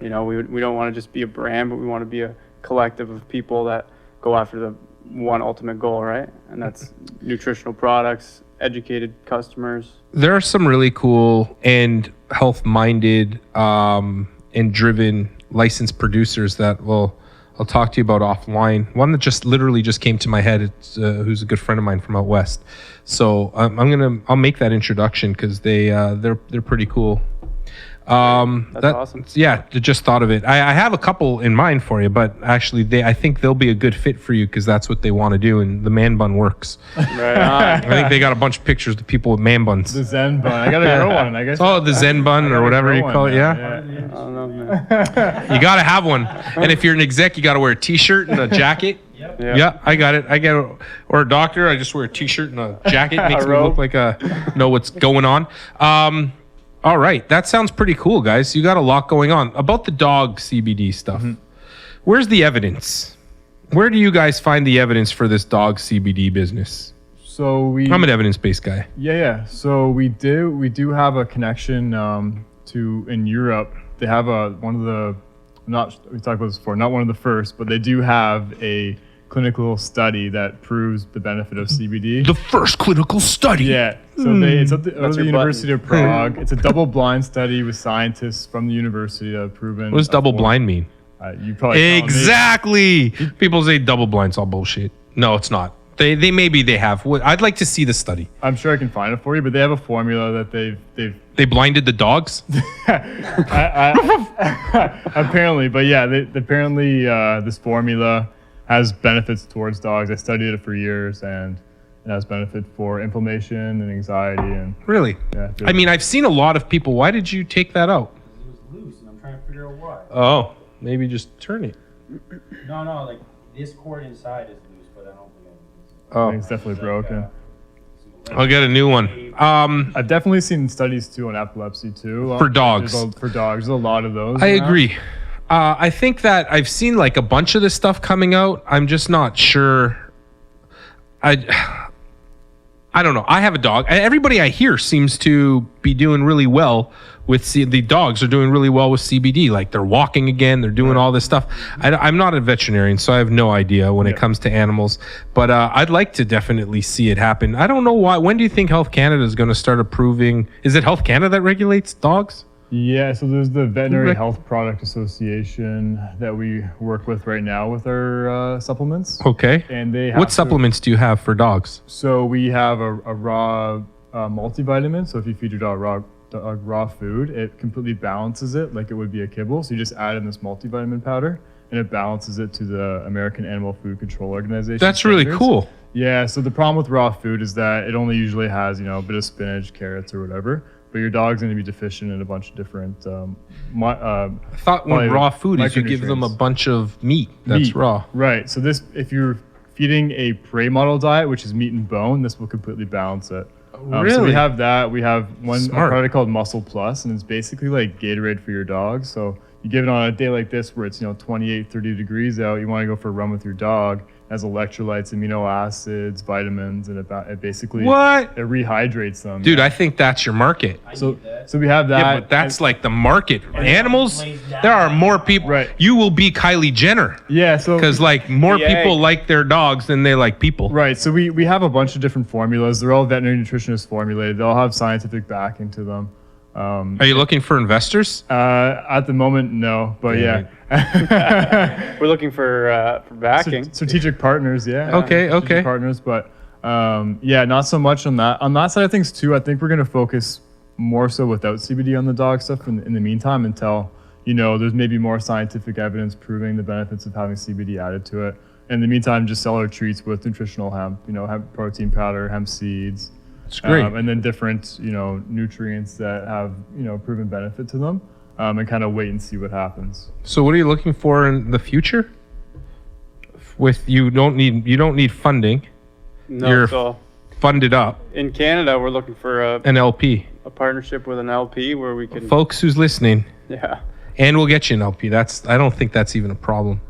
You know, we don't want to just be a brand, but we want to be a collective of people that go after the one ultimate goal, right? And that's nutritional products, educated customers. There are some really cool and health-minded and driven licensed producers that I'll talk to you about offline. One that just literally just came to my head. It's who's a good friend of mine from out west. So I'll make that introduction because they're pretty cool. That's awesome. Yeah, just thought of it. I have a couple in mind for you, but actually I think they'll be a good fit for you because that's what they want to do, and the man bun works. Right on. I think they got a bunch of pictures of people with man buns. The Zen bun. I gotta grow one, I guess. Oh, the Zen bun or whatever you call it. Yeah. I don't know, man. You got to have one. And if you're an exec, you got to wear a t-shirt and a jacket. Yeah, I got it. Or a doctor, I just wear a t-shirt and a jacket. Makes me look like know what's going on. All right. That sounds pretty cool, guys. You got a lot going on. About the dog CBD stuff. Where's the evidence? Where do you guys find the evidence for this dog CBD business? So I'm an evidence-based guy. Yeah. So we do have a connection to in Europe. They have one of the we talked about this before. Not one of the first, but they do have a clinical study that proves the benefit of CBD. The first clinical study. Yeah. So it's at the University of Prague. It's a double-blind study with scientists from the university that have proven. What does double-blind mean? You probably Exactly. People say double-blind's all bullshit. No, it's not. They maybe they have. I'd like to see the study. I'm sure I can find it for you, but they have a formula that They blinded the dogs. Apparently, but yeah, apparently this formula has benefits towards dogs. I studied it for years, and it has benefit for inflammation and anxiety. And Really? yeah, I mean, I've seen a lot of people. Why did you take that out? It was loose, and I'm trying to figure out why. Oh, maybe just turn it. No, like this cord inside is loose, but I don't think I Oh, think it's definitely broken. I'll get a new one. I've definitely seen studies too on epilepsy too. For dogs. For dogs, there's a lot of those. I around. agree. I think that I've seen like a bunch of this stuff coming out. I'm just not sure. I don't know. I have a dog. Everybody I hear seems to be doing really well with the dogs are doing really well with CBD. Like they're walking again. They're doing all this stuff. I'm not a veterinarian, so I have no idea when it comes to animals. But I'd like to definitely see it happen. I don't know why. When do you think Health Canada is going to start approving? Is it Health Canada that regulates dogs? Yeah, so there's the Veterinary Health Product Association that we work with right now with our supplements. Okay. And they have What supplements do you have for dogs? So we have a raw multivitamin. So if you feed your dog raw food, it completely balances it like it would be a kibble. So you just add in this multivitamin powder, and it balances it to the American Animal Food Control Organization. That's really standards. cool. Yeah, so the problem with raw food is that it only usually has, a bit of spinach, carrots, or whatever. But your dog's going to be deficient in a bunch of different. I thought when raw food is you give them a bunch of meat that's raw. Right. So if you're feeding a prey model diet, which is meat and bone, this will completely balance it. Really? So we have that. We have a Smart. product called Muscle Plus, and it's basically like Gatorade for your dog. So you give it on a day like this where it's 28, 30 degrees out. You want to go for a run with your dog. It has electrolytes, amino acids, vitamins, and it basically What? it rehydrates them. Dude, I think that's your market. So we have that. Yeah, but that's like the market. Animals, there are more people. Right. You will be Kylie Jenner Yeah. So because like more Yay. people like their dogs than they like people. Right. So we have a bunch of different formulas. They're all veterinary nutritionists formulated. They all have scientific backing to them. Are you looking for investors? At the moment, no. But yeah. We're looking for backing. Strategic partners, yeah. Okay, Strategic okay. partners, but not so much on that. On that side of things too, I think we're going to focus more so without CBD on the dog stuff in the meantime until, there's maybe more scientific evidence proving the benefits of having CBD added to it. In the meantime, just sell our treats with nutritional hemp, hemp protein powder, hemp seeds. It's great. And then different, nutrients that have, proven benefit to them, and kind of wait and see what happens. So what are you looking for in the future? You don't need funding. No, You're so funded up. in Canada, we're looking for An LP. a partnership with an LP where we can. Folks who's listening, Yeah. and we'll get you an LP. I don't think that's even a problem.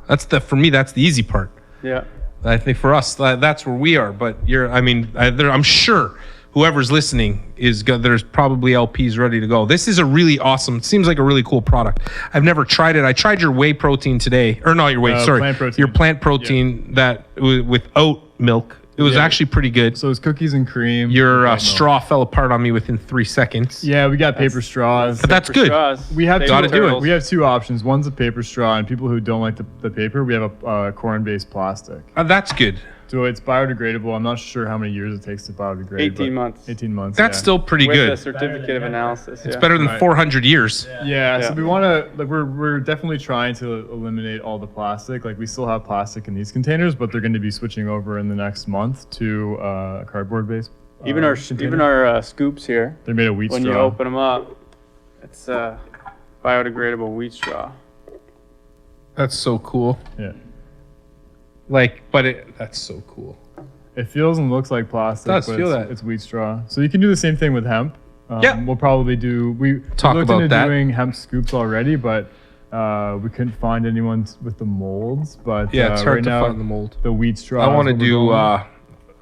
For me, that's the easy part. Yeah. I think for us, that's where we are. But I'm sure whoever's listening is good. There's probably LPs ready to go. This is a really awesome. Seems like a really cool product. I've never tried it. I tried your whey protein today, or not your whey. Sorry, plant protein. your plant protein that with oat milk. It was actually pretty good. So it's cookies and cream. Your Milk. straw fell apart on me within 3 seconds. Yeah, we got paper straws. But that's For good. straws. We have Gotta do it. We have two options. One's a paper straw, and people who don't like the paper, we have a corn-based plastic. That's good. So it's biodegradable. I'm not sure how many years it takes to biodegrade. 18 but months. 18 months. That's yeah. still pretty With a good. certificate of analysis. It's better than Right. 400 years. Yeah, Yeah. so we want to, like, we're definitely trying to eliminate all the plastic. Like, we still have plastic in these containers, but they're going to be switching over in the next month to a cardboard-based. Even our container. scoops here, They're made of wheat when straw. you open them up, it's biodegradable wheat straw. That's so cool. Yeah, That's so cool. it feels and looks like plastic, Does but feel it's, that. it's wheat straw. So you can do the same thing with hemp. Yeah. We'll probably do. We Talk looked about into that. doing hemp scoops already, but we couldn't find anyone with the molds. But Yeah, it's hard right to now, find the mold. the wheat straw. I want to is what we're do.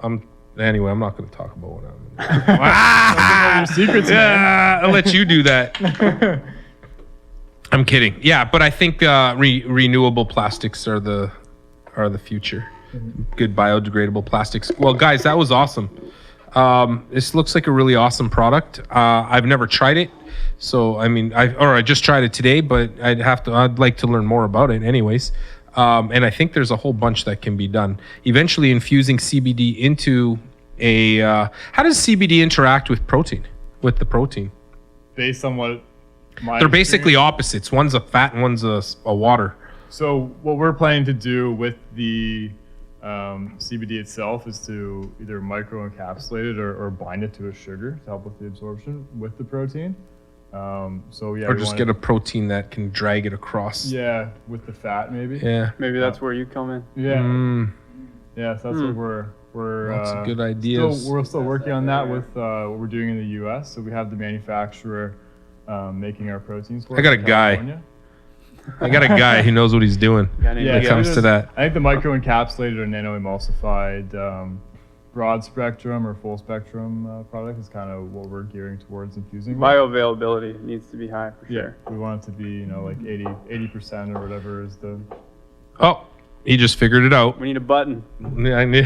going with. Anyway, I'm not going to talk about what I'm. Your secrets, man. Yeah, I'll let you do that. I'm kidding. Yeah, but I think renewable plastics are the future. Good biodegradable plastics. Well, guys, that was awesome. This looks like a really awesome product. I've never tried it, so I mean, I just tried it today, but I'd like to learn more about it, anyways. And I think there's a whole bunch that can be done. Eventually, infusing CBD into a. How does CBD interact with protein? With the protein, Based on what they're basically opposites. One's a fat and one's a water. So what we're planning to do with the CBD itself is to either microencapsulate it or bind it to a sugar to help with the absorption with the protein. So yeah, Or we just wanna- get a protein that can drag it across. yeah with the fat maybe. Yeah. Maybe that's where you come in. Yeah. Mm, Yeah. So that's what we're. lots of good ideas. We're still working on that with what we're doing in the U.S. So we have the manufacturer making our proteins for I got us in a guy. California. I got a guy who knows what he's doing. Guy named Yeah, When it Leo. comes to that. I think the microencapsulated or nano-emulsified broad spectrum or full spectrum product is kind of what we're gearing towards infusing. Bioavailability needs to be high for Yeah, sure. we want it to be, like 80% or whatever is the. Oh, he just figured it out. We need a button. I knew-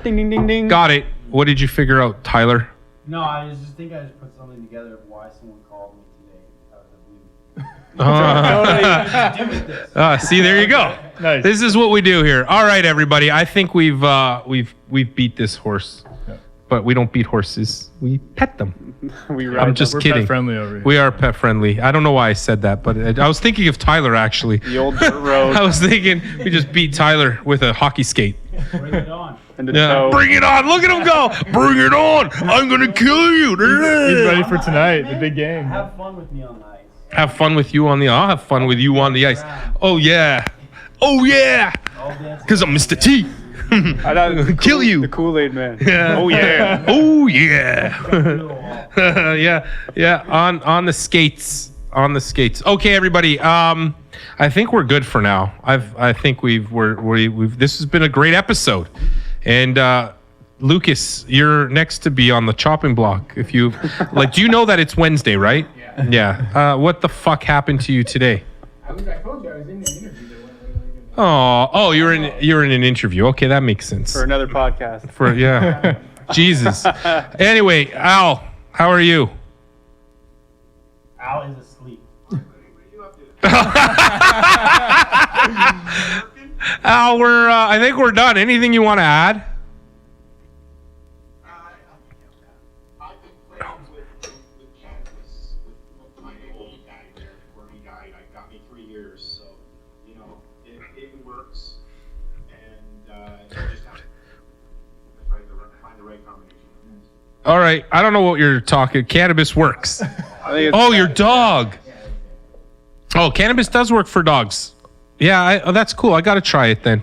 Ding, ding, ding, ding. Got it. What did you figure out, Tyler? No, I just think I just put something together of why someone called me today out of the blue. Do with this. See, there you go. Nice. This is what we do here. All right, everybody. I think we've beat this horse, Yeah. but we don't beat horses. We pet them. We I'm ride just We're kidding. pet friendly over here. We are pet friendly. I don't know why I said that, but I was thinking of Tyler actually. the old dirt road I was thinking we just beat Tyler with a hockey skate. Bring it on. and the Yeah. toe. Bring it on! Look at him go! Bring it on! I'm gonna kill you! He's ready for tonight, the big game. Have fun with me on the ice. Have fun with you on the. I'll have fun with you on the ice. Oh yeah! Oh yeah! All dancing. Cause I'm Mr. T. I thought it was the Kill you. The Kool-Aid man. Yeah. Oh yeah! Oh yeah! yeah. On the skates. On the skates. Okay, everybody. I think we're good for now. I think we've. This has been a great episode, and Lucas, you're next to be on the chopping block. If you like, do you know that it's Wednesday, right? Yeah. Yeah. What the fuck happened to you today? I told you I was in the interview that went really good. Oh, you're in an interview. Okay, that makes sense. For another podcast. For yeah. Jesus. Anyway, Al, how are you? Al is asleep. Al, I think we're done. Anything you want to add? I've been playing with cannabis with my old guy there before he died. I got me 3 years, so it works, and you just have to find the right combination. All right. I don't know what you're talking. Cannabis works. I think it's Oh, your dog. Oh, cannabis does work for dogs. Yeah, that's cool. I got to try it then.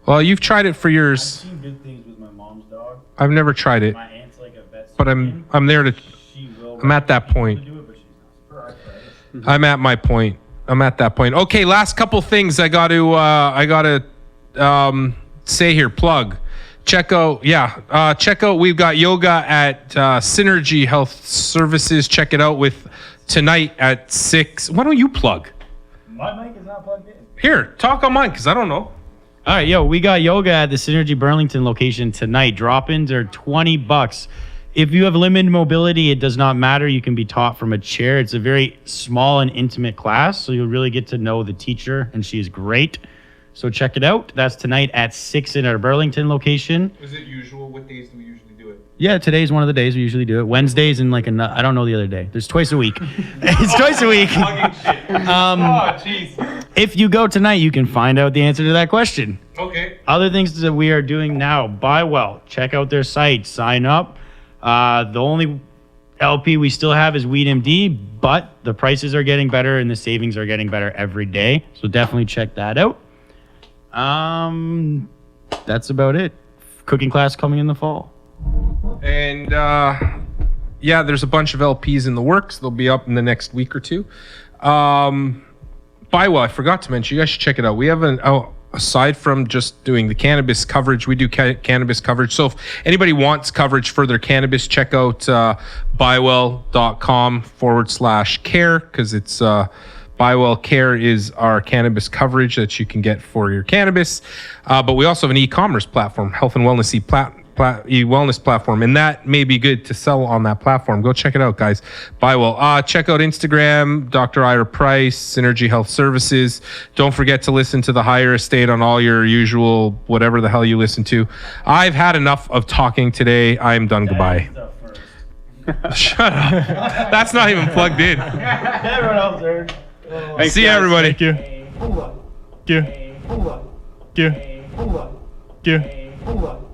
Well, you've tried it for I've yours. seen good things with my mom's dog. I've never tried it, My aunt's like a vet. but I'm there to. She will. I'm at that point. To do it, but she's not for arthritis. I'm at my point. I'm at that point. Okay, last couple things I got to say here. Plug. check out, we've got yoga at Synergy Health Services. Check it out with tonight at 6. Why don't you plug? My mic is not plugged in. Here, talk on mine, because I don't know. All right, we got yoga at the Synergy Burlington location tonight. Drop-ins are $20. If you have limited mobility, it does not matter. You can be taught from a chair. It's a very small and intimate class, so you'll really get to know the teacher, and she is great. So check it out. That's tonight at 6 in our Burlington location. Is it usual? What days do we usually do it? Yeah, today's one of the days we usually do it. Wednesdays and I don't know the other day. There's twice a week. It's twice a week. Jeez. If you go tonight, you can find out the answer to that question. Okay. Other things that we are doing now, buy well, check out their site, sign up. The only LP we still have is Weed MD, but the prices are getting better and the savings are getting better every day. So definitely check that out. That's about it. Cooking class coming in the fall. And there's a bunch of LPs in the works. They'll be up in the next week or two. Bywell, I forgot to mention, you guys should check it out. We have aside from just doing the cannabis coverage, we do cannabis coverage. So if anybody wants coverage for their cannabis, check out bywell.com/care, because it's Bywell Care is our cannabis coverage that you can get for your cannabis. But we also have an e-commerce platform, health and wellness e-wellness platform, and that may be good to sell on that platform. Go check it out, guys. Bywell. Check out Instagram, Dr. Ira Price, Synergy Health Services. Don't forget to listen to the Higher Estate on all your usual whatever the hell you listen to. I've had enough of talking today. I am done. Goodbye. Shut up. That's not even plugged in. Everyone else heard. Thanks, See you, guys. everybody. Thank you. Hey, hold on. You. Hey, hold on. You. Hey, hold on. You. Hey, hold on.